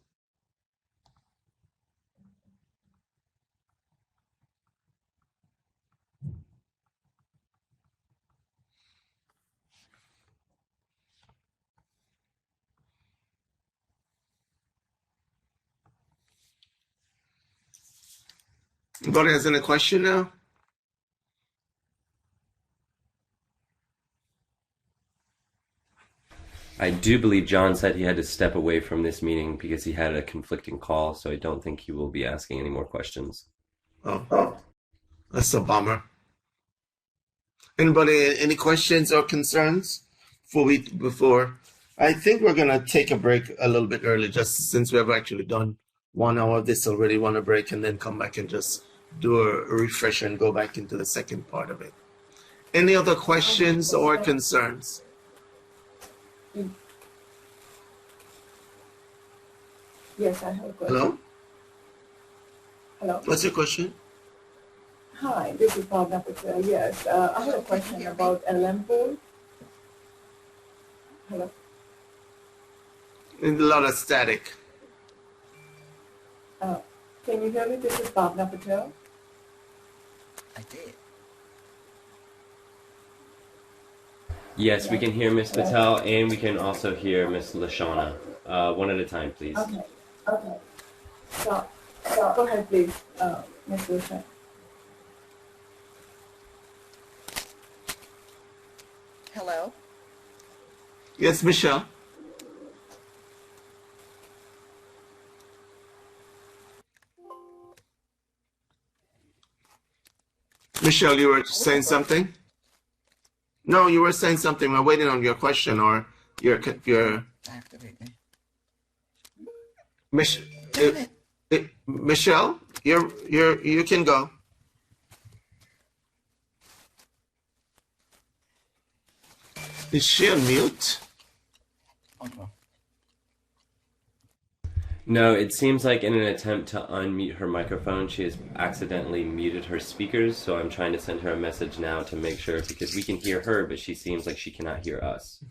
Anybody has any question now? I do believe John said he had to step away from this meeting because he had a conflicting call, so I don't think he will be asking any more questions. Oh, that's a bummer. Anybody, any questions or concerns before? I think we're gonna take a break a little bit early, just since we have actually done 1 hour of this already. Want a break and then come back and just do a refresh and go back into the second part of it. Any other questions or concerns? Yes, I have a question. Hello? Hello. What's your question? Hi, this is Bob Patel. Yes, I have a question about LM pool. Hello. And a lot of static. Can you hear me? This is Bob Patel. I did. Yes, we can hear Ms. Patel and we can also hear Ms. Lashana. One at a time, please. Okay. Okay. So go ahead, please, Ms. Wilson. Hello. Yes, Michelle. Michelle, you were saying something? No, you were saying something. We're waiting on your question or your Activate me. Michelle, you can go. Is she on mute? Okay. No, it seems like in an attempt to unmute her microphone, she has accidentally muted her speakers, so I'm trying to send her a message now to make sure, because we can hear her, but she seems like she cannot hear us.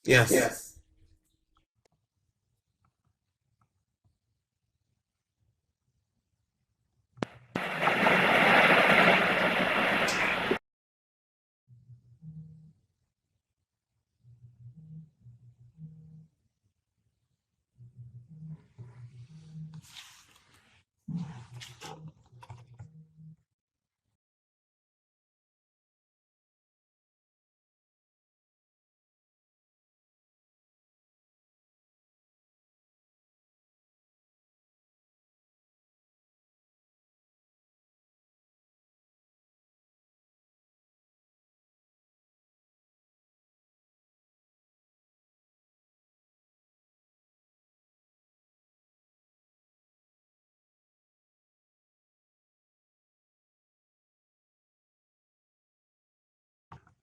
Yes. Yes.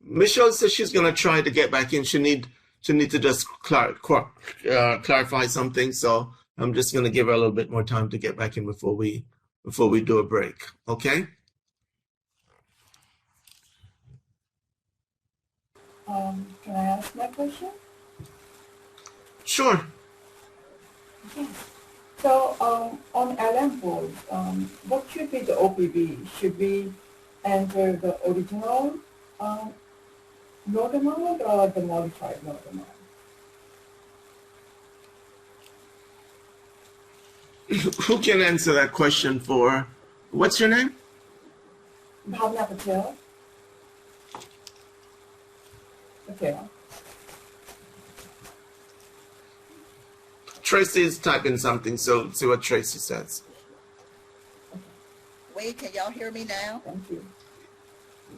Michelle says she's going to try to get back in. She need to just clarify something. So I'm just going to give her a little bit more time to get back in before we do a break. Okay. Can I ask my question? Sure. Okay. So on LM pool, what should be the OPB? Should we enter the original node amount or the modified node amount? Who can answer that question for? What's your name? Bhavna Patel. Patel. Tracy is typing something, so see what Tracy says. Wait, can y'all hear me now? Thank you.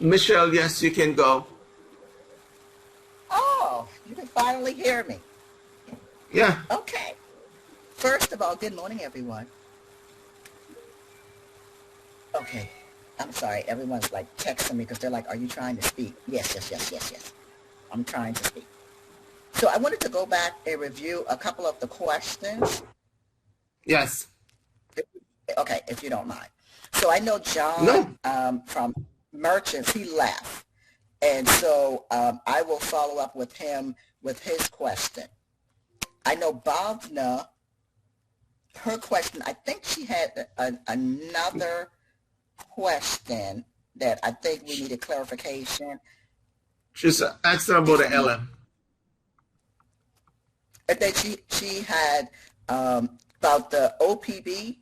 Michelle, yes, you can go. Oh, you can finally hear me. Yeah. Okay. First of all, good morning, everyone. Okay. I'm sorry. Everyone's like texting me because they're like, are you trying to speak? Yes. I'm trying to speak. So I wanted to go back and review a couple of the questions. Yes. Okay, if you don't mind. So I know John No. From Merchants, he left. And so I will follow up with him with his question. I know Bhavna, her question, I think she had another question that I think we needed clarification. She's asking about the LM. And then she had about the OPB.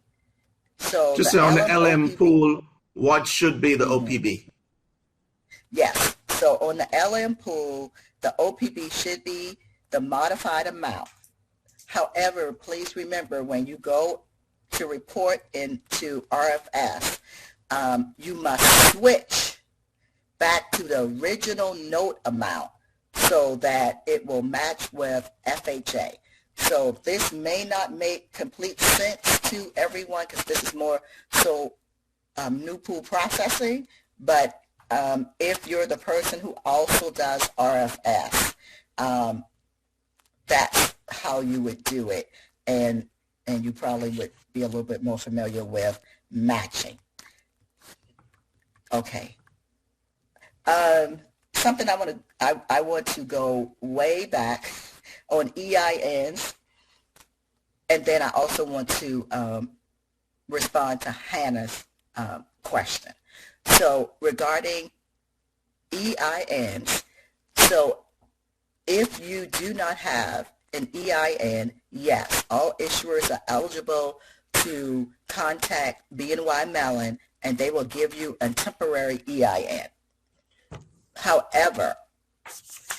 So Just the on the LM OPB, pool, what should be the OPB? yes. So on the LM pool, the OPB should be the modified amount. However, please remember when you go to report into RFS, you must switch back to the original note amount so that it will match with FHA. So this may not make complete sense to everyone because this is more so new pool processing, but if you're the person who also does RFS, that's how you would do it, and you probably would be a little bit more familiar with matching. Okay. Something I want to go way back on EINs, and then I also want to respond to Hannah's question. So regarding EINs, so if you do not have an EIN, yes, all issuers are eligible to contact BNY Mellon and they will give you a temporary EIN. However,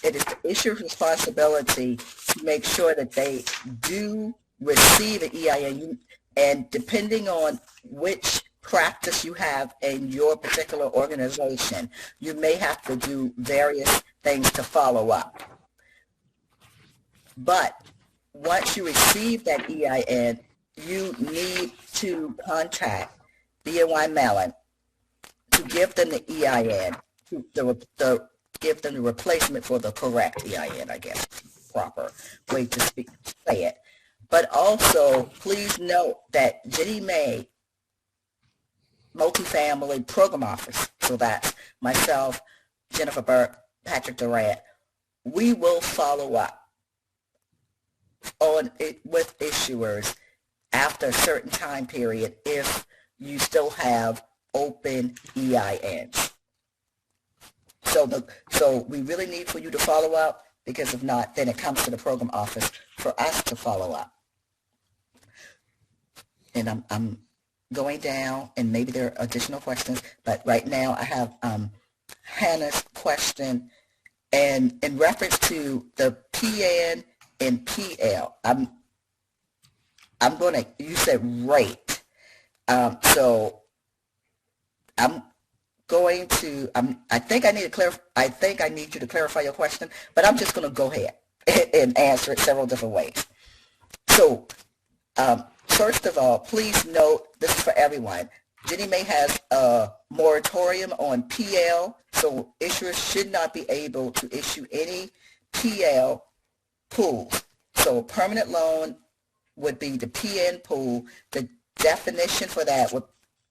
it is the issuer's responsibility to make sure that they do receive an EIN, and depending on which practice you have in your particular organization, you may have to do various things to follow up. But once you receive that EIN, you need to contact BNY Mellon to give them the EIN, to give them the replacement for the correct EIN, I guess, proper way to say it. But also, please note that Jenny Mae Multifamily Program Office, so that's myself, Jennifer Burke, Patrick Durant, we will follow up on it with issuers after a certain time period if you still have open EINs. So we really need for you to follow up, because if not, then it comes to the program office for us to follow up. And going down, and maybe there are additional questions, but right now I have Hannah's question, and in reference to the PN and PL, I'm going to, you said rate, so I'm going to, I think I need you to clarify your question, but I'm just going to go ahead and answer it several different ways. So, first of all, please note, this is for everyone, Ginnie Mae has a moratorium on PL, so issuers should not be able to issue any PL pools. So permanent loan would be the PN pool. The definition for that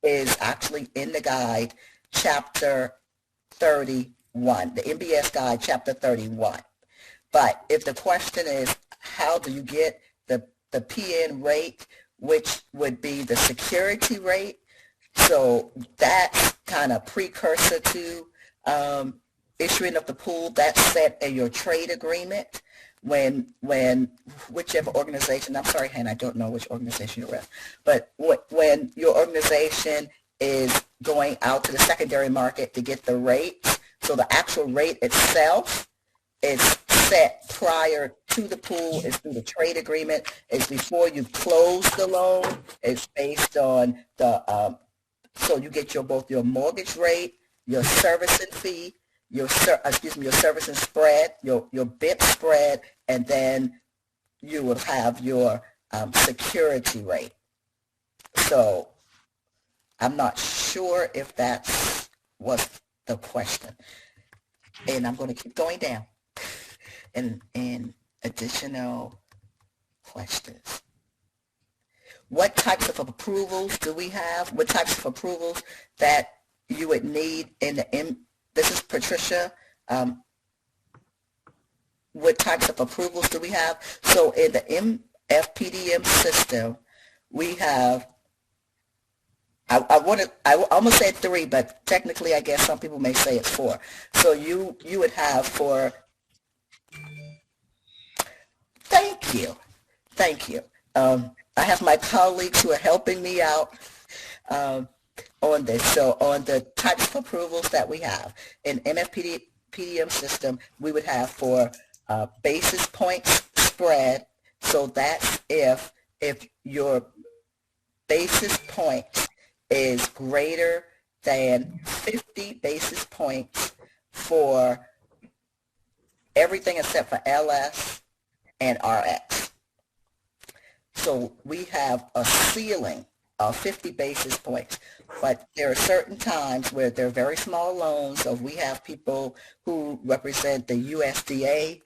is actually in the guide, chapter 31, the MBS guide, chapter 31. But if the question is, how do you get the PN rate, which would be the security rate, so that's kind of precursor to issuing of the pool. That's set in your trade agreement when whichever organization, I'm sorry, Hannah, I don't know which organization you're with, but when your organization is going out to the secondary market to get the rates, so the actual rate itself is set prior to the pool, it's through the trade agreement, it's before you close the loan, it's based on the so you get both your mortgage rate, your servicing fee, your servicing spread, your BIP spread, and then you will have your security rate. So I'm not sure if that was the question. And I'm going to keep going down and additional questions. What types of approvals do we have? What types of approvals that you would need in the this is Patricia. What types of approvals do we have? So in the MFPDM system, we have, I almost said 3, but technically I guess some people may say it's 4. So you would have for, thank you. I have my colleagues who are helping me out on this. So on the types of approvals that we have in MFPDM system, we would have for basis points spread. So that's if your basis point is greater than 50 basis points for everything except for LS and RX. So we have a ceiling of 50 basis points, but there are certain times where they're very small loans. So we have people who represent the USDA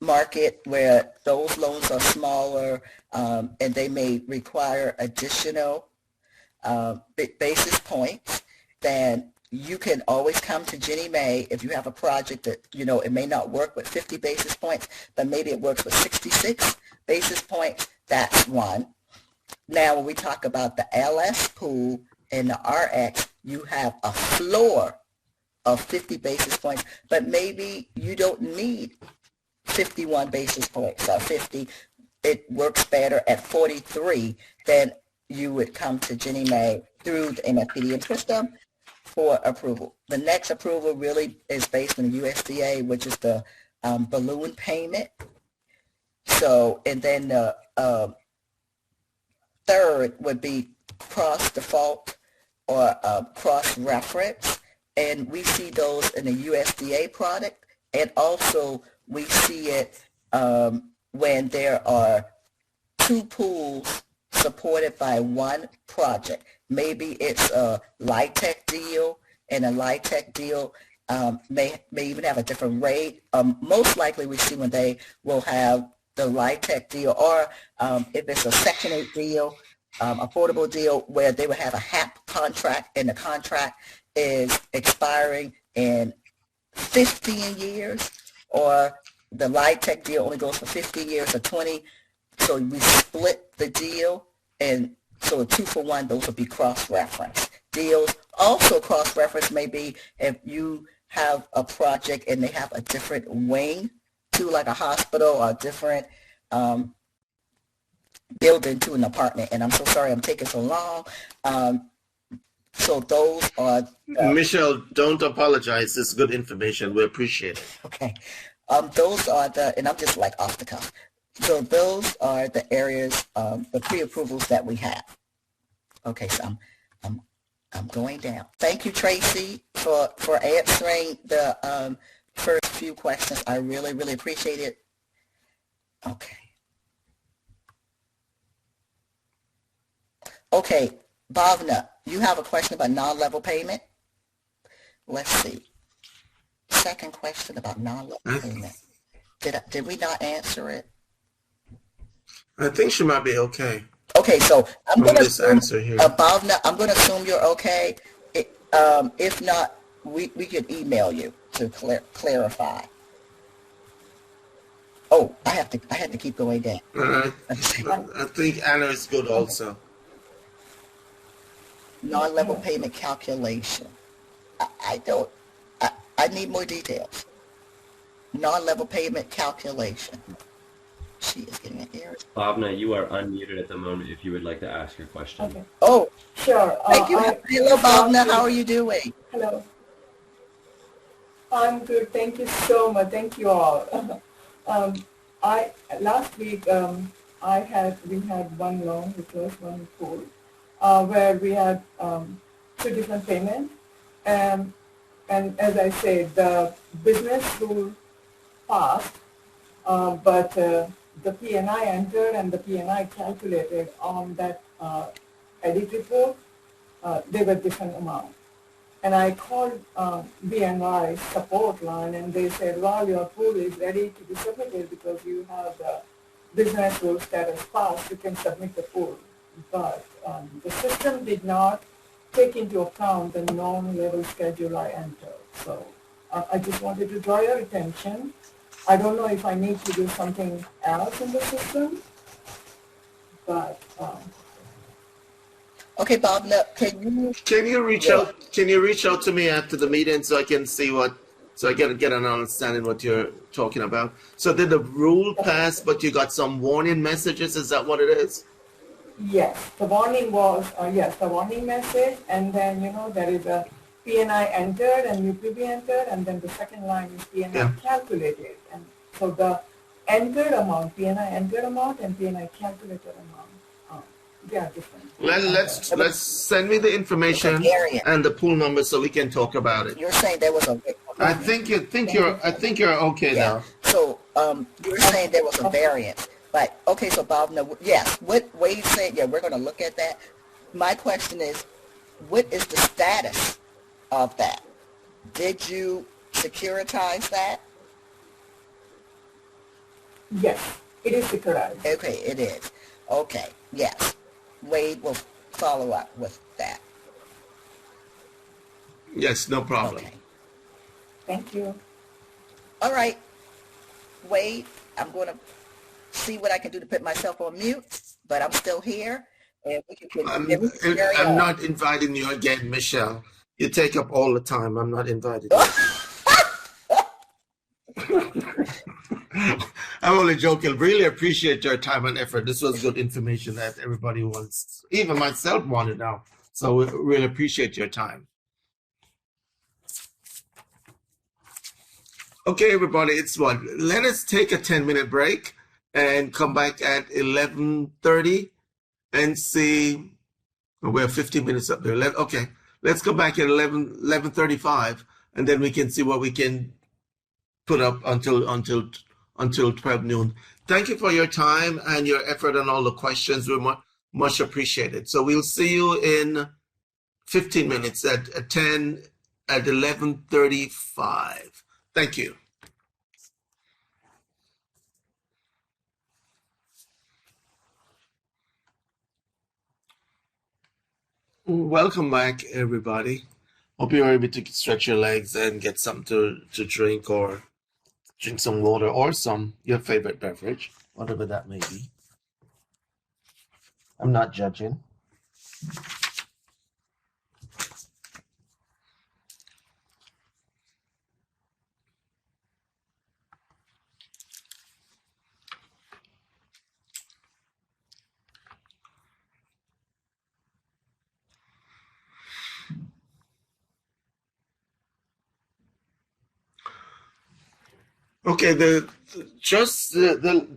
market where those loans are smaller and they may require additional basis points. Then you can always come to Ginnie Mae if you have a project that, it may not work with 50 basis points, but maybe it works with 66 basis points. That's one. Now, when we talk about the LS pool and the RX, you have a floor of 50 basis points, but maybe you don't need 51 basis points or 50. It works better at 43. Then you would come to Ginnie Mae through the MFPDM system for approval. The next approval really is based on the USDA, which is the balloon payment. So, and then the third would be cross-default or cross-reference, and we see those in the USDA product, and also we see it when there are 2 pools supported by 1 project. Maybe it's a LIHTC deal, and a LIHTC deal may even have a different rate. Most likely we see when they will have the LIHTC deal, or if it's a Section 8 deal, affordable deal, where they would have a HAP contract, and the contract is expiring in 15 years, or the LIHTC deal only goes for 15 years or 20. So we split the deal, and so a 2-for-1, those would be cross-reference deals. Also cross-reference may be if you have a project and they have a different wing to, like a hospital, or a different building to an apartment. And I'm so sorry I'm taking so long. So those are, Michelle, don't apologize. It's good information. We appreciate it. okay. Those are the, and I'm just like off the cuff. So those are the areas, the pre-approvals that we have. Okay, so I'm going down. Thank you, Tracy, for answering the first few questions. I really, really appreciate it. Okay. Okay, Bhavna, you have a question about non-level payment? Let's see. Second question about non-level payment. Did we not answer it? I think she might be okay. Okay, so I'm From going to this answer here. Bhavna, I'm going to assume you're okay. If not, we could email you to clarify. Oh, I had to keep going down. I think Anna is good also. Non-level payment calculation. I need more details. Non-level payment calculation. She is getting an error. Bhavna, you are unmuted at the moment if you would like to ask your question. Okay. Oh, Sure. thank you. Hello, Bhavna. How are you doing? Hello. I'm good. Thank you so much. Thank you all. Last week we had one loan, which was one pool, where we had two different payments, and as I said, the business rule passed, but the P&I entered and the P&I calculated on that edit report, they were different amounts. And I called BNI support line, and they said, well, your pool is ready to be submitted because you have the business rule status passed, you can submit the pool. But the system did not take into account the non-level schedule I entered. So I just wanted to draw your attention. I don't know if I need to do something else in the system, but Okay, Bhavna, Can you reach out? Can you reach out to me after the meeting so I can see so I can get an understanding what you're talking about? So did the rule pass, but you got some warning messages? Is that what it is? yes, the warning was, the warning message, and then, there is a P&I entered and UPB entered, and then the second line is P&I calculated. And so the entered amount, P&I entered amount and P&I calculated amount, they are different. Let's send me the information and the pool number so we can talk about it. you're saying there was a... I think you're okay now. So you're saying there was a variance. But, okay, so Bhavna, yes, what Wade said, we're going to look at that. My question is, what is the status of that? Did you securitize that? Yes, it is securitized. Okay, it is. Okay, yes. Wade will follow up with that. Yes, no problem. Okay. Thank you. All right, Wade, I'm going to see what I can do to put myself on mute, but I'm still here. And we can I'm not inviting you again, Michelle. You take up all the time. I'm not inviting you. I'm only joking. Really appreciate your time and effort. This was good information that everybody wants, even myself wanted now. So we really appreciate your time. Okay, everybody, it's what? Let us take a 10-minute break and come back at 11:30 and see. Oh, we're 15 minutes up there. Okay, let's go back at 11:35, and then we can see what we can put up until 12 noon. Thank you for your time and your effort and all the questions. We're much appreciated. So we'll see you in 15 minutes at 11:35. Thank you. Welcome back, everybody. Hope you're able to stretch your legs and get something to drink or drink some water or your favorite beverage, whatever that may be. I'm not judging. Okay, the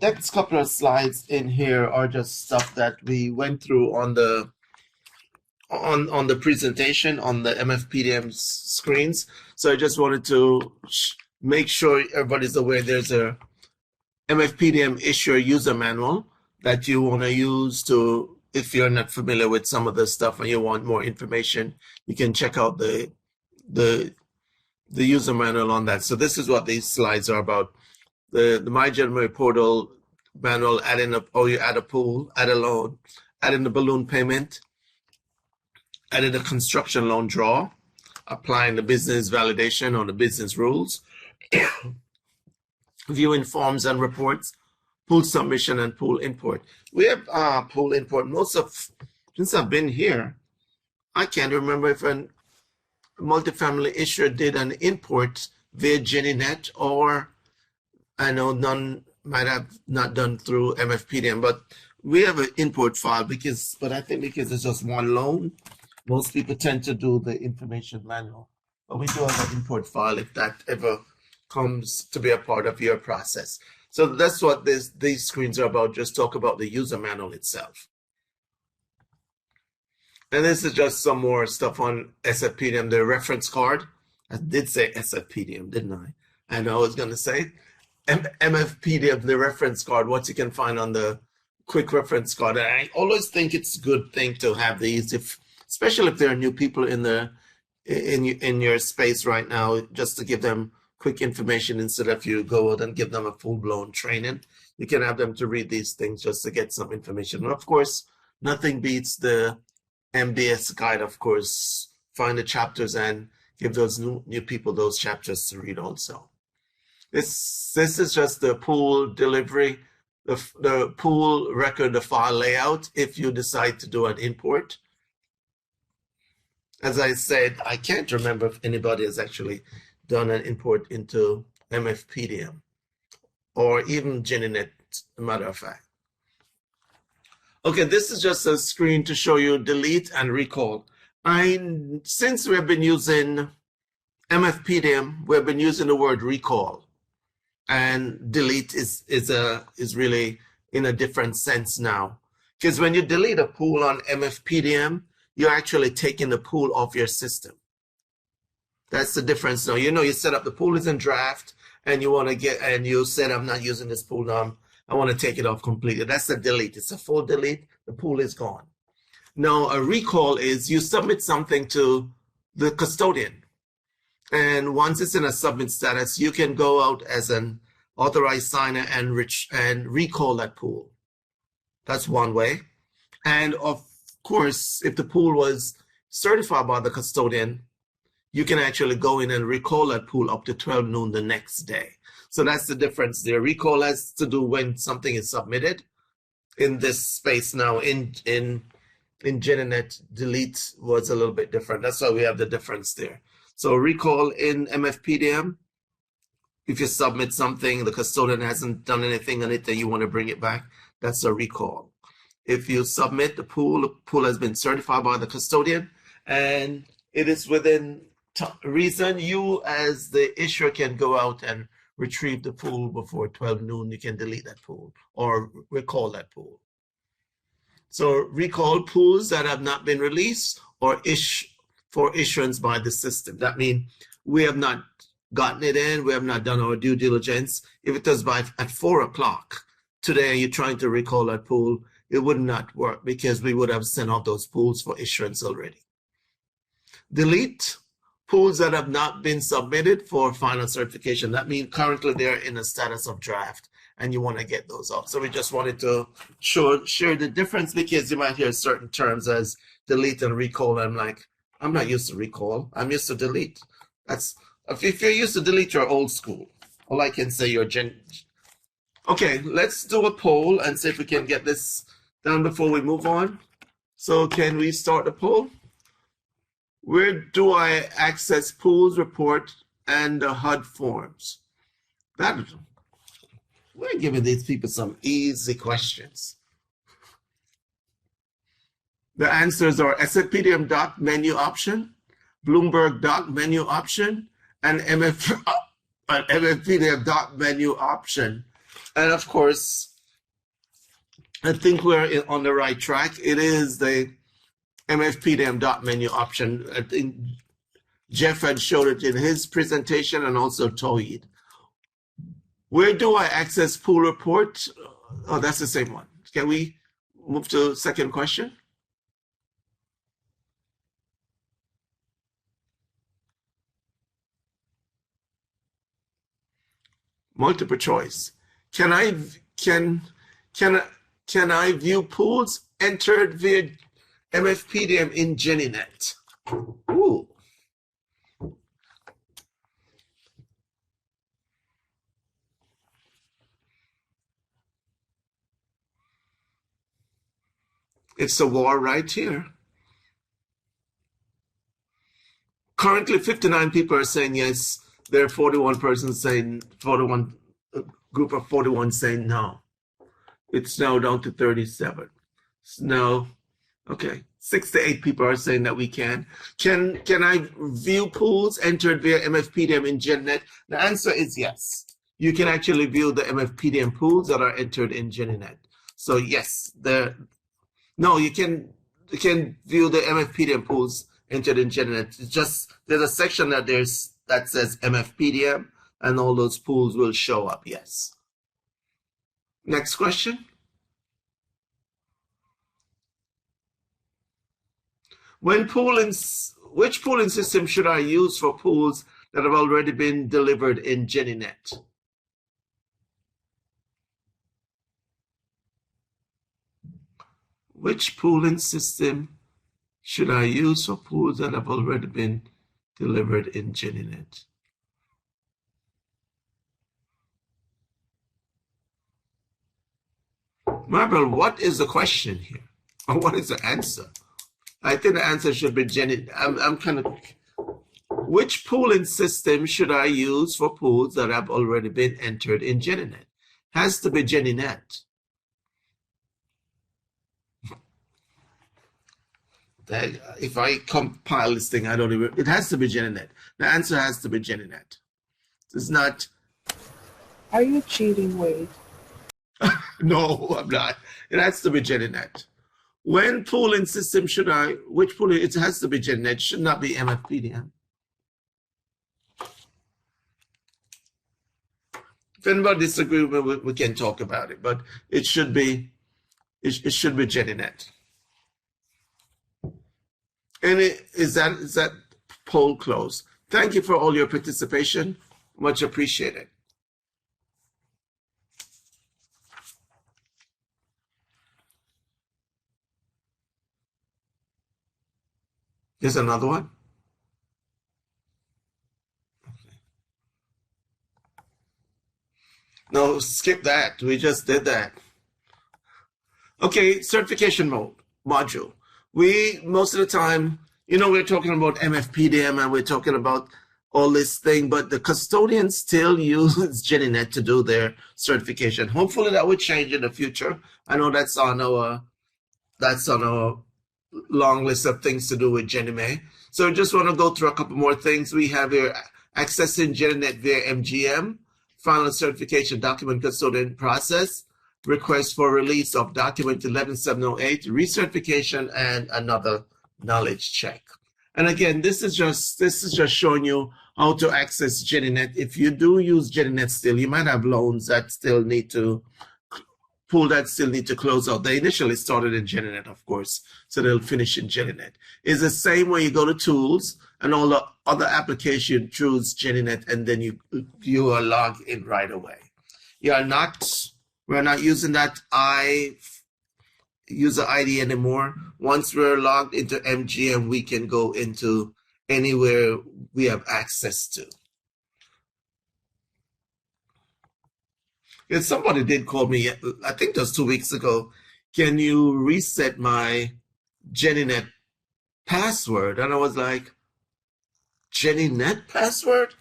next couple of slides in here are just stuff that we went through on the presentation on the MFPDM screens. So I just wanted to make sure everybody's aware there's a MFPDM issuer user manual that you want to use to, if you're not familiar with some of the stuff and you want more information, you can check out the user manual on that. So this is what these slides are about. The My January portal manual, you add a pool, add a loan, add in the balloon payment, added a construction loan draw, applying the business validation on the business rules, viewing forms and reports, pool submission and pool import. We have pool import. Since I've been here, I can't remember if a multifamily issuer did an import via GennyNet, or I know none might have not done through MFPDM, but we have an import file but I think because it's just one loan, most people tend to do the information manual, but we do have an import file if that ever comes to be a part of your process. So that's what these screens are about, just talk about the user manual itself. And this is just some more stuff on SFPDM, the reference card. I did say SFPDM, didn't I? I know I was going to say MFPDM, the reference card, what you can find on the quick reference card. And I always think it's a good thing to have these, especially if there are new people in your space right now, just to give them quick information instead of you go out and give them a full-blown training. You can have them to read these things just to get some information. And of course, nothing beats the MBS guide, of course. Find the chapters and give those new people those chapters to read also. This is just the pool delivery, the pool record, the file layout if you decide to do an import. As I said, I can't remember if anybody has actually done an import into MFPDM or even GennyNet, as a matter of fact. Okay, this is just a screen to show you delete and recall. Since we've been using MFPDM, we've been using the word recall, and delete is really in a different sense now. Because when you delete a pool on MFPDM, you're actually taking the pool off your system. That's the difference now. You set up the pool is in draft, and you said, I'm not using this pool now. I want to take it off completely. That's a delete. It's a full delete. The pool is gone. Now, a recall is you submit something to the custodian. And once it's in a submit status, you can go out as an authorized signer and recall that pool. That's one way. And of course, if the pool was certified by the custodian, you can actually go in and recall that pool up to 12 noon the next day. So that's the difference there. Recall has to do when something is submitted. In this space now, in GennyNet, delete was a little bit different. That's why we have the difference there. So recall in MFPDM, if you submit something, the custodian hasn't done anything on it, and you want to bring it back, that's a recall. If you submit the pool has been certified by the custodian, and it is within reason, you as the issuer can go out and retrieve the pool before 12 noon. You can delete that pool or recall that pool. So recall pools that have not been released or for issuance by the system. That means we have not gotten it in, we have not done our due diligence. If it was at 4 o'clock today, you're trying to recall that pool, it would not work because we would have sent out those pools for issuance already. Delete pools that have not been submitted for final certification. That means currently they're in a status of draft and you want to get those off. So we just wanted to share the difference, because you might hear certain terms as delete and recall. I'm like, I'm not used to recall. I'm used to delete. If you're used to delete, you're old school. All I can say, Okay, let's do a poll and see if we can get this done before we move on. So can we start the poll? Where do I access pools report and the HUD forms? We're giving these people some easy questions. The answers are SFPDM doc menu option, Bloomberg doc menu option, and an MFPDM dot menu option. And of course, I think we're on the right track. It is the MFPDM dot menu option. I think Jeff had showed it in his presentation and also Toyd. Where do I access pool report? Oh, that's the same one. Can we move to the second question? Multiple choice. Can I view pools entered via MFPDM in GeniNet? Ooh. It's a war right here. Currently, 59 people are saying yes. There are 41 persons saying, 41, a group of 41 saying no. It's now down to 37. No, okay. 6 to 8 people are saying that we can. Can I view pools entered via MFPDM in GeniNet? The answer is yes. You can actually view the MFPDM pools that are entered in GeniNet. So yes, no, you can view the MFPDM pools entered in GeniNet. It's just there's a section that says MFPDM, and all those pools will show up. Yes. Next question. Which pooling system should I use for pools that have already been delivered in GeniNet? Which pooling system should I use for pools that have already been delivered in GeniNet? Marble, what is the question here? Or what is the answer? I think the answer should be GeniNet. I'm kind of, which pooling system should I use for pools that have already been entered in GeniNet? Has to be GeniNet. If I compile this thing, it has to be GeniNet. The answer has to be GeniNet. It's not. Are you cheating, Wade? No, I'm not. It has to be GeniNet. When pooling system which pooling, it has to be GeniNet, it should not be MFPDM. If anybody disagrees with me, we can talk about it, but it should be GeniNet. And is that poll closed? Thank you for all your participation. Much appreciated. There's another one. Okay. No, skip that. We just did that. Okay, certification module. Most of the time, we're talking about MFPDM and we're talking about all this thing, but the custodians still use GeniNet to do their certification. Hopefully that will change in the future. I know that's on our long list of things to do with GeniMay. So I just want to go through a couple more things. We have here accessing GeniNet via MGM, final certification document custodian process, request for release of document 11708, recertification, and another knowledge check. And again, this is just showing you how to access GeniNet. If you do use GeniNet still, you might have loans that still need to close out. They initially started in GeniNet, of course, so they'll finish in GeniNet. It's the same way you go to tools and all the other application, choose GeniNet, and then you are logged in right away. We're not using that user ID anymore. Once we're logged into MGM, we can go into anywhere we have access to. And somebody did call me, I think it was 2 weeks ago, can you reset my GeniNet password? And I was like, GeniNet password?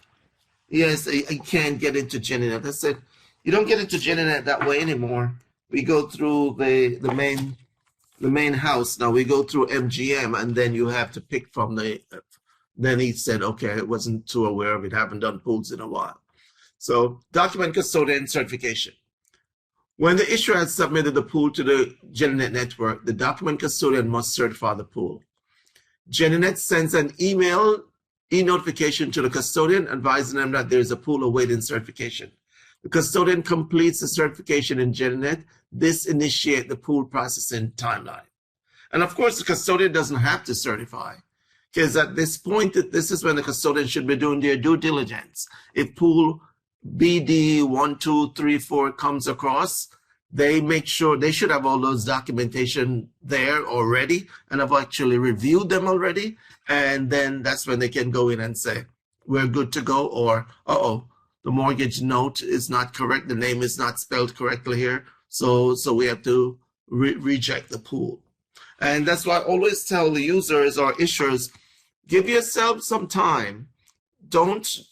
Yes, I can't get into GeniNet. I said, you don't get into GeniNet that way anymore. We go through the main house. Now we go through MGM, and then you have to pick from then he said, okay, I wasn't too aware of it. Haven't done pools in a while. So document custodian certification. When the issuer has submitted the pool to the GenNet network, the document custodian must certify the pool. GenNet sends an e-notification to the custodian advising them that there is a pool awaiting certification. The custodian completes the certification in GenNet. This initiates the pool processing timeline. And of course, the custodian doesn't have to certify, because at this point, this is when the custodian should be doing their due diligence. If pool BD 1, 2, 3, 4 comes across, they make sure they should have all those documentation there already and have actually reviewed them already. And then that's when they can go in and say, we're good to go, or, uh-oh, the mortgage note is not correct. The name is not spelled correctly here. So we have to reject the pool. And that's why I always tell the users or issuers, give yourself some time. Don't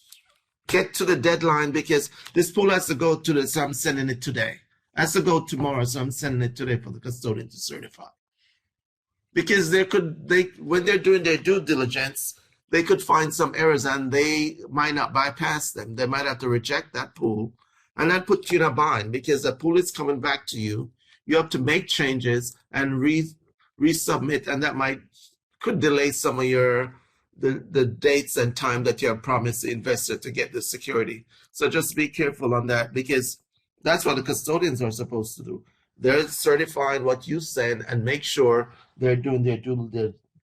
get to the deadline, because this pool has to go to the, so I'm sending it today. Has to go tomorrow, so I'm sending it today for the custodian to certify. Because when they're doing their due diligence, they could find some errors and they might not bypass them. They might have to reject that pool, and that puts you in a bind, because the pool is coming back to you. You have to make changes and resubmit, and that could delay some of the dates and time that you have promised the investor to get the security. So just be careful on that, because that's what the custodians are supposed to do. They're certifying what you send and make sure they're doing their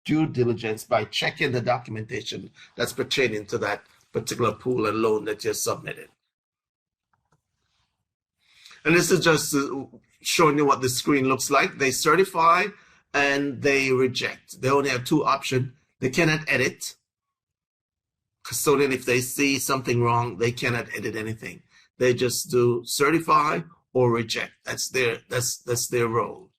due diligence by checking the documentation that's pertaining to that particular pool and loan that you're submitting. And this is just showing you what the screen looks like. They certify and they reject. They only have two options. They cannot edit. Custodian, if they see something wrong, they cannot edit anything. They just do certify or reject. That's their role.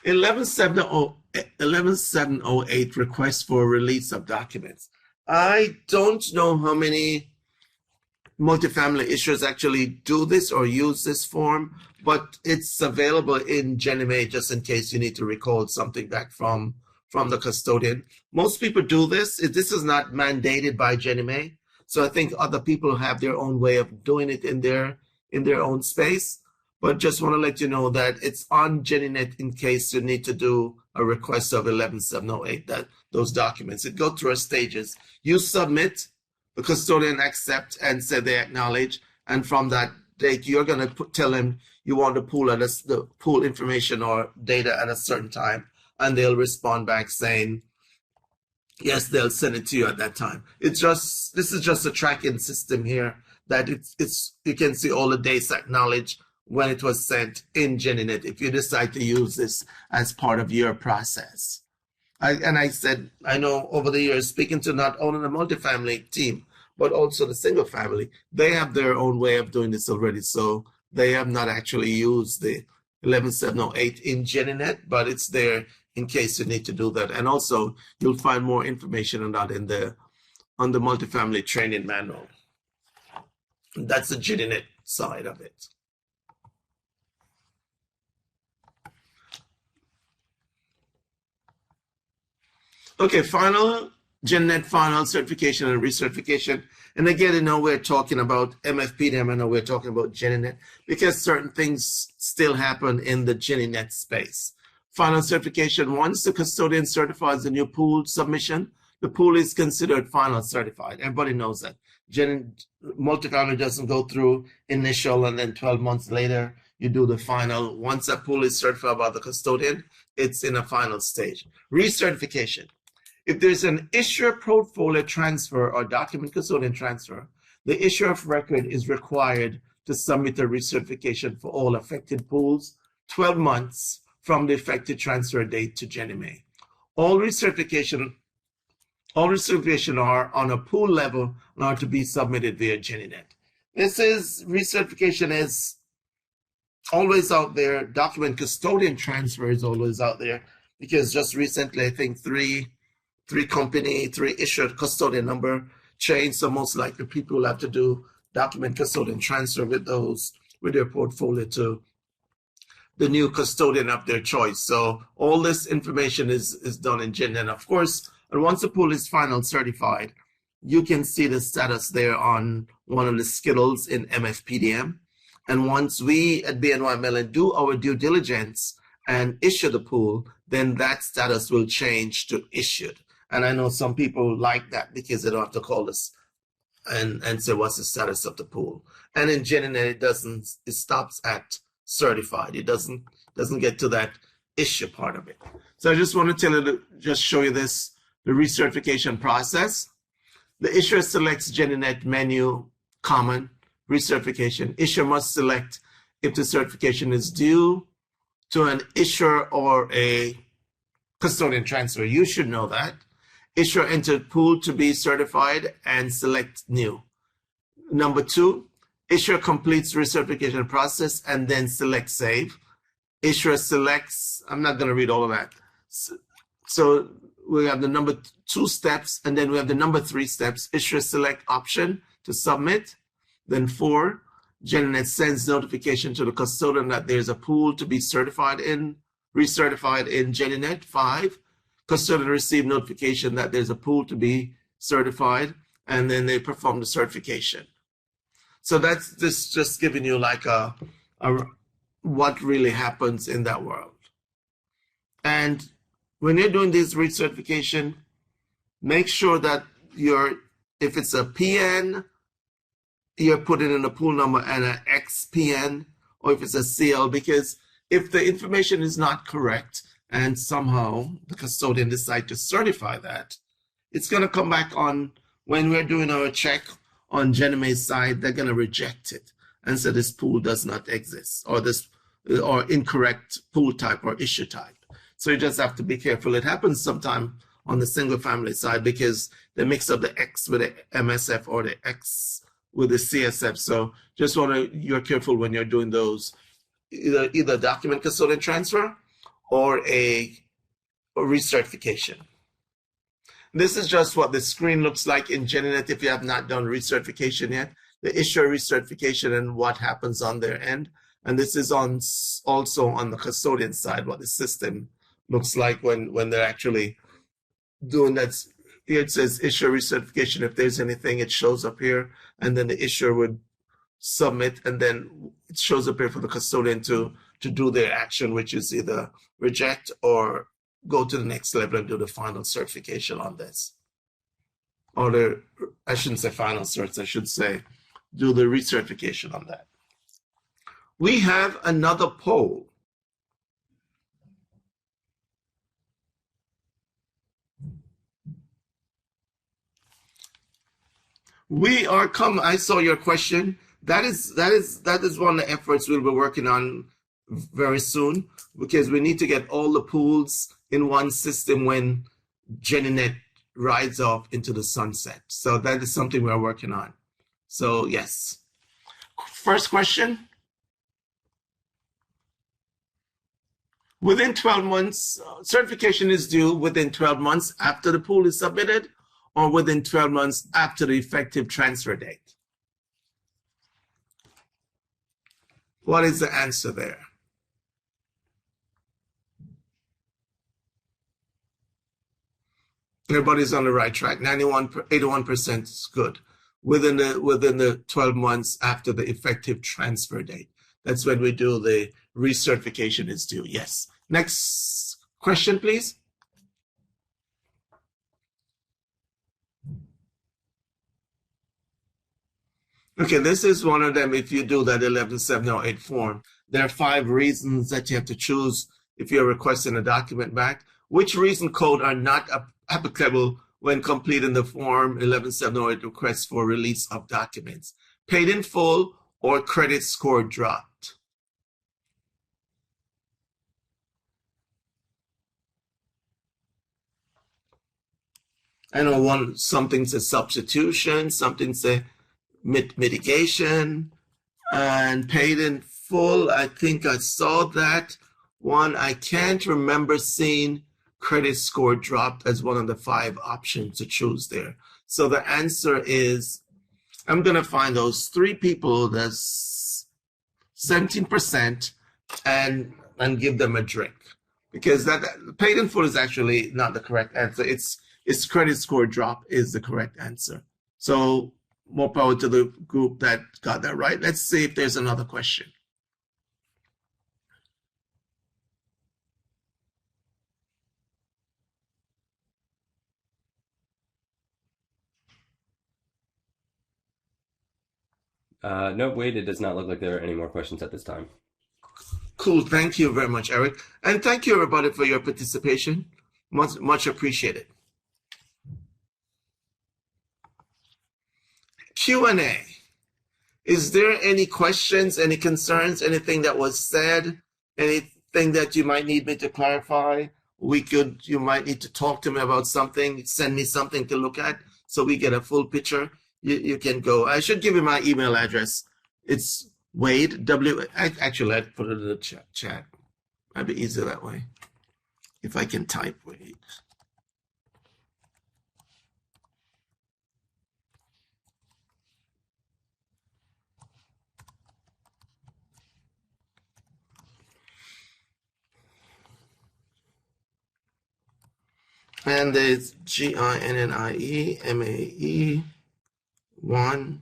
In 11708 request for release of documents. I don't know how many multifamily issuers actually do this or use this form, but it's available in GenMA just in case you need to recall something back from the custodian. Most people do this. This is not mandated by GenMA, so I think other people have their own way of doing it in their own space. But just want to let you know that it's on GenNet in case you need to do a request of 11708, that those documents. It goes through stages. You submit, the custodian accept and say they acknowledge, and from that date you're going to tell them you want to pull the pool information or data at a certain time, and they'll respond back saying yes, they'll send it to you at that time. This is just a tracking system here that you can see all the dates acknowledged when it was sent in GenNet if you decide to use this as part of your process. I said, I know over the years, speaking to not only the multifamily team, but also the single family, they have their own way of doing this already. So they have not actually used the 11708 in GenNet, but it's there in case you need to do that. And also you'll find more information on that on the multifamily training manual. That's the GenNet side of it. Okay, GenNet final certification and recertification. And again, we're talking about MFPDM, and we're talking about GenNet because certain things still happen in the GenNet space. Final certification, once the custodian certifies the new pool submission, the pool is considered final certified. Everybody knows that. Multifamily doesn't go through initial and then 12 months later, you do the final. Once a pool is certified by the custodian, it's in a final stage. Recertification. If there's an issuer portfolio transfer or document custodian transfer, the issuer of record is required to submit a recertification for all affected pools 12 months from the effective transfer date to GenMA. All recertification are on a pool level and are to be submitted via GenNet. Recertification is always out there. Document custodian transfer is always out there because just recently, I think three issued custodian number changed. So most likely people will have to do document custodian transfer with their portfolio to the new custodian of their choice. So all this information is done in GenNet. Of course, And once the pool is final certified, you can see the status there on one of the Skittles in MFPDM. And once we at BNY Mellon do our due diligence and issue the pool, then that status will change to issued. And I know some people like that because they don't have to call us and say, what's the status of the pool? And in GenNet, it stops at certified. It doesn't get to that issue part of it. So I just want to just show you this, the recertification process. The issuer selects GenNet menu, common, recertification. Issuer must select if the certification is due to an issuer or a custodian transfer. You should know that. Issuer entered pool to be certified and select new. Number 2, issuer completes recertification process and then select save. Issuer selects, I'm not going to read all of that. So we have the number 2 steps, and then we have the number 3 steps. Issuer select option to submit. Then 4, GenNet sends notification to the custodian that there's a pool to be recertified in GenNet. 5, custodian receive notification that there's a pool to be certified, and then they perform the certification. So that's just giving you like a what really happens in that world. And when you're doing this recertification, make sure that if it's a PN, you're putting in a pool number and an XPN, or if it's a CL, because if the information is not correct and somehow the custodian decides to certify that, it's going to come back on when we're doing our check on GenMA's side, they're going to reject it and say this pool does not exist, or incorrect pool type or issue type. So you just have to be careful. It happens sometime on the single family side because they mix up the X with the MSF or the X with the CSF. So just you're careful when you're doing those, either document custodian transfer or a recertification. This is just what the screen looks like in GenNet if you have not done recertification yet. The issuer recertification and what happens on their end. And this is also on the custodian side, what the system looks like when they're actually doing that. Here it says issuer recertification. If there's anything, it shows up here, and then the issuer would submit, and then it shows up here for the custodian to do their action, which is either reject or go to the next level and do the final certification on this. Or I shouldn't say final certs, I should say do the recertification on that. We have another poll. I saw your question. That is one of the efforts we'll be working on very soon, because we need to get all the pools in one system when GenNet rides off into the sunset. So that is something we're working on. So yes. First question. Within 12 months, certification is due within 12 months after the pool is submitted, or within 12 months after the effective transfer date? What is the answer there? Everybody's on the right track. 81% is good. Within the 12 months after the effective transfer date. That's when we do the recertification is due. Yes. Next question, please. Okay, this is one of them. If you do that 11708 form, there are 5 reasons that you have to choose if you're requesting a document back. Which reason code are not applicable when completing the form 11708 request for release of documents? Paid in full or credit score dropped? I know something says substitution, something says mitigation, and paid in full. I think I saw that one. I can't remember seeing credit score dropped as one of the 5 options to choose there. So the answer is, I'm going to find those 3 people, that's 17%, and give them a drink, because that paid in full is actually not the correct answer. It's its credit score drop is the correct answer. So more power to the group that got that right. Let's see if there's another question. No, Wade, it does not look like there are any more questions at this time. Cool. Thank you very much, Eric. And thank you, everybody, for your participation. Much appreciated. Q&A. Is there any questions, any concerns, anything that was said, anything that you might need me to clarify? You might need to talk to me about something, send me something to look at so we get a full picture. You can go. I should give you my email address. It's Wade, actually, I'd put it in the chat. Might be easier that way. If I can type Wade. And it's GINNIEMAE1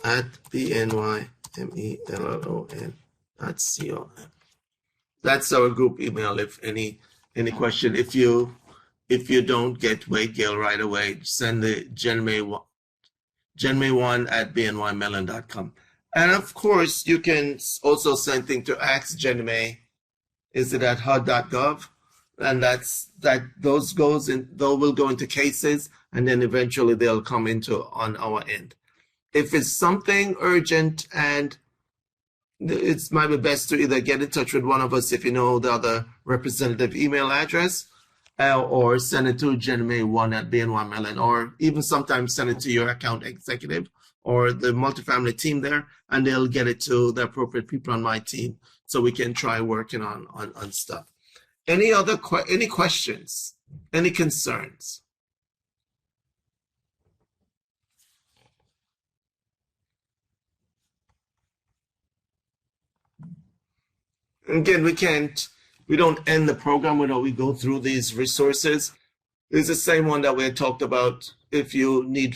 at BNYMELLON.com. That's our group email. If any question, if you don't get Wade Gale right away, send the GenMay1 at BNYMellon.com. And of course, you can also send things to Ask GenMay. Is it at HUD.gov? And those will go into cases, and then eventually they'll come into on our end. If it's something urgent, and it might be best to either get in touch with one of us if you know the other representative email address, or send it to GenMay1 at BNY Mellon, or even sometimes send it to your account executive or the multifamily team there, and they'll get it to the appropriate people on my team so we can try working on stuff. Any questions? Any concerns? Again, we don't end the program without we go through these resources. It's the same one that we had talked about. If you need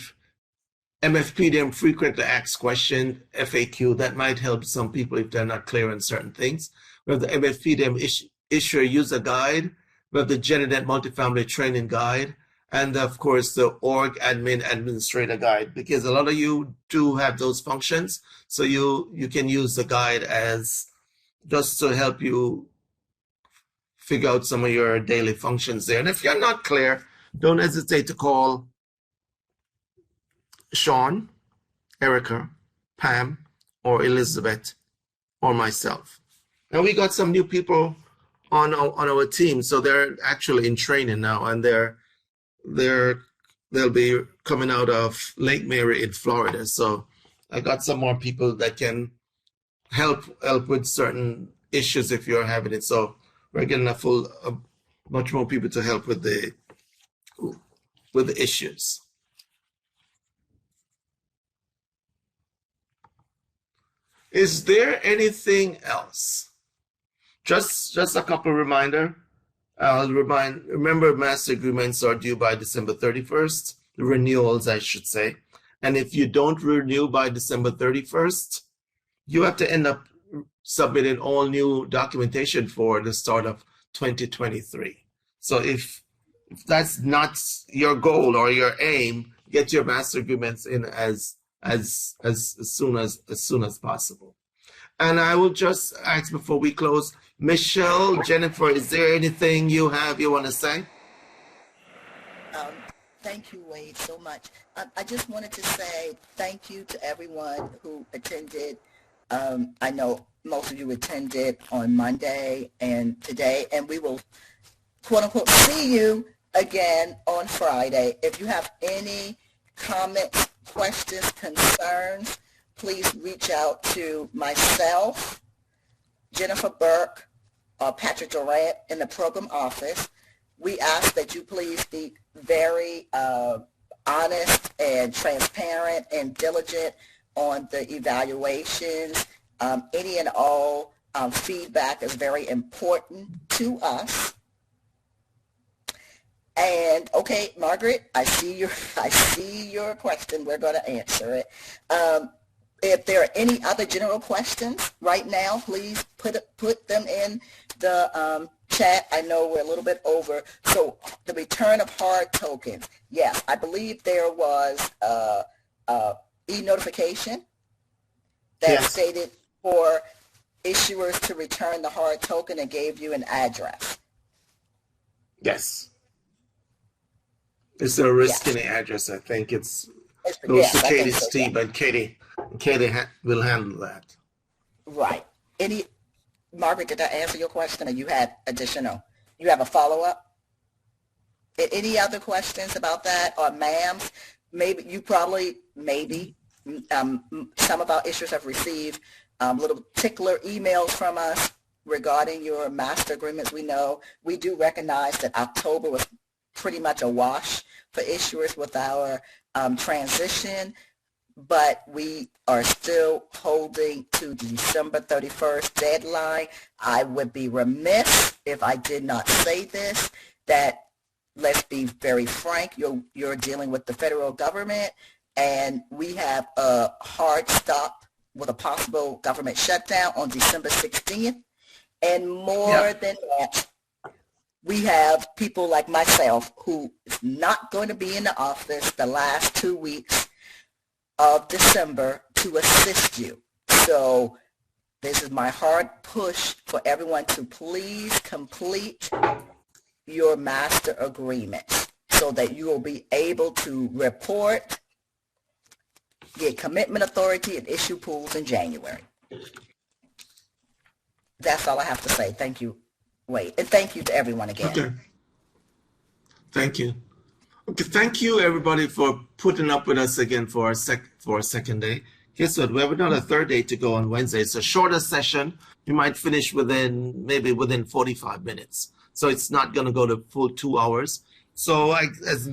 MFPDM frequently asked question, FAQ, that might help some people if they're not clear on certain things. We have the MFPDM issuer user guide. We have the GenNet multifamily training guide. And of course, the org admin administrator guide, because a lot of you do have those functions. So you can use the guide as just to help you figure out some of your daily functions there. And if you're not clear, don't hesitate to call Sean, Erica, Pam, or Elizabeth, or myself. And we got some new people on our team, so they're actually in training now, and they'll be coming out of Lake Mary in Florida. So I got some more people that can help with certain issues if you're having it. So we're getting much more people to help with the issues. Is there anything else? Just a couple reminder. Remember, master agreements are due by December 31st, the renewals, I should say. And if you don't renew by December 31st, you have to end up submitting all new documentation for the start of 2023. So if that's not your goal or your aim, get your master agreements in as soon as possible. And I will just ask before we close, Michelle, Jennifer, is there anything you want to say? Thank you, Wade, so much. I just wanted to say thank you to everyone who attended. I know most of you attended on Monday and today, and we will, quote unquote, see you again on Friday. If you have any comments, questions, concerns, please reach out to myself, Jennifer Burke, or Patrick Durant in the program office. We ask that you please be very honest and transparent and diligent on the evaluations. Any and all feedback is very important to us. And okay, Margaret, I see your question. We're going to answer it. If there are any other general questions right now, please put them in the chat. I know we're a little bit over. So the return of hard tokens. Yes, I believe there was e-notification that stated for issuers to return the hard token and gave you an address. Yes. It's a risk in the address. I think it goes to Katie's team, but Katie will handle that. Right. Margaret, did I answer your question, or you had additional? You have a follow-up? Any other questions about that, or ma'ams? Maybe some of our issuers have received little tickler emails from us regarding your master agreements. We do recognize that October was pretty much a wash for issuers with our transition, but we are still holding to the December 31st deadline. I would be remiss if I did not say this, that let's be very frank, you're dealing with the federal government, and we have a hard stop with a possible government shutdown on December 16th. And more than that, we have people like myself who is not going to be in the office the last 2 weeks of December to assist you. So this is my hard push for everyone to please complete your master agreement so that you will be able to report, get commitment authority, and issue pools in January. That's all I have to say. Thank you, Wade. And thank you to everyone again. Okay. Thank you. Okay, thank you everybody for putting up with us again for a second day. Guess what? We have another third day to go on Wednesday. It's a shorter session. You might finish within 45 minutes. So it's not going to go the full 2 hours. So as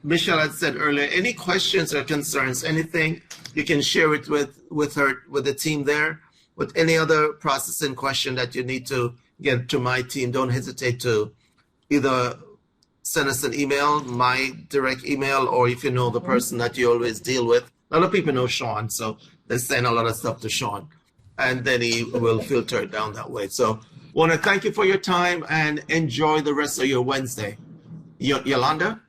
Michelle had said earlier, any questions or concerns, anything, you can share it with the team there. With any other processing question that you need to get to my team, don't hesitate to either send us an email, my direct email, or if you know the person that you always deal with. A lot of people know Sean, so they send a lot of stuff to Sean, and then he will filter it down that way. So want to thank you for your time and enjoy the rest of your Wednesday. Yolanda?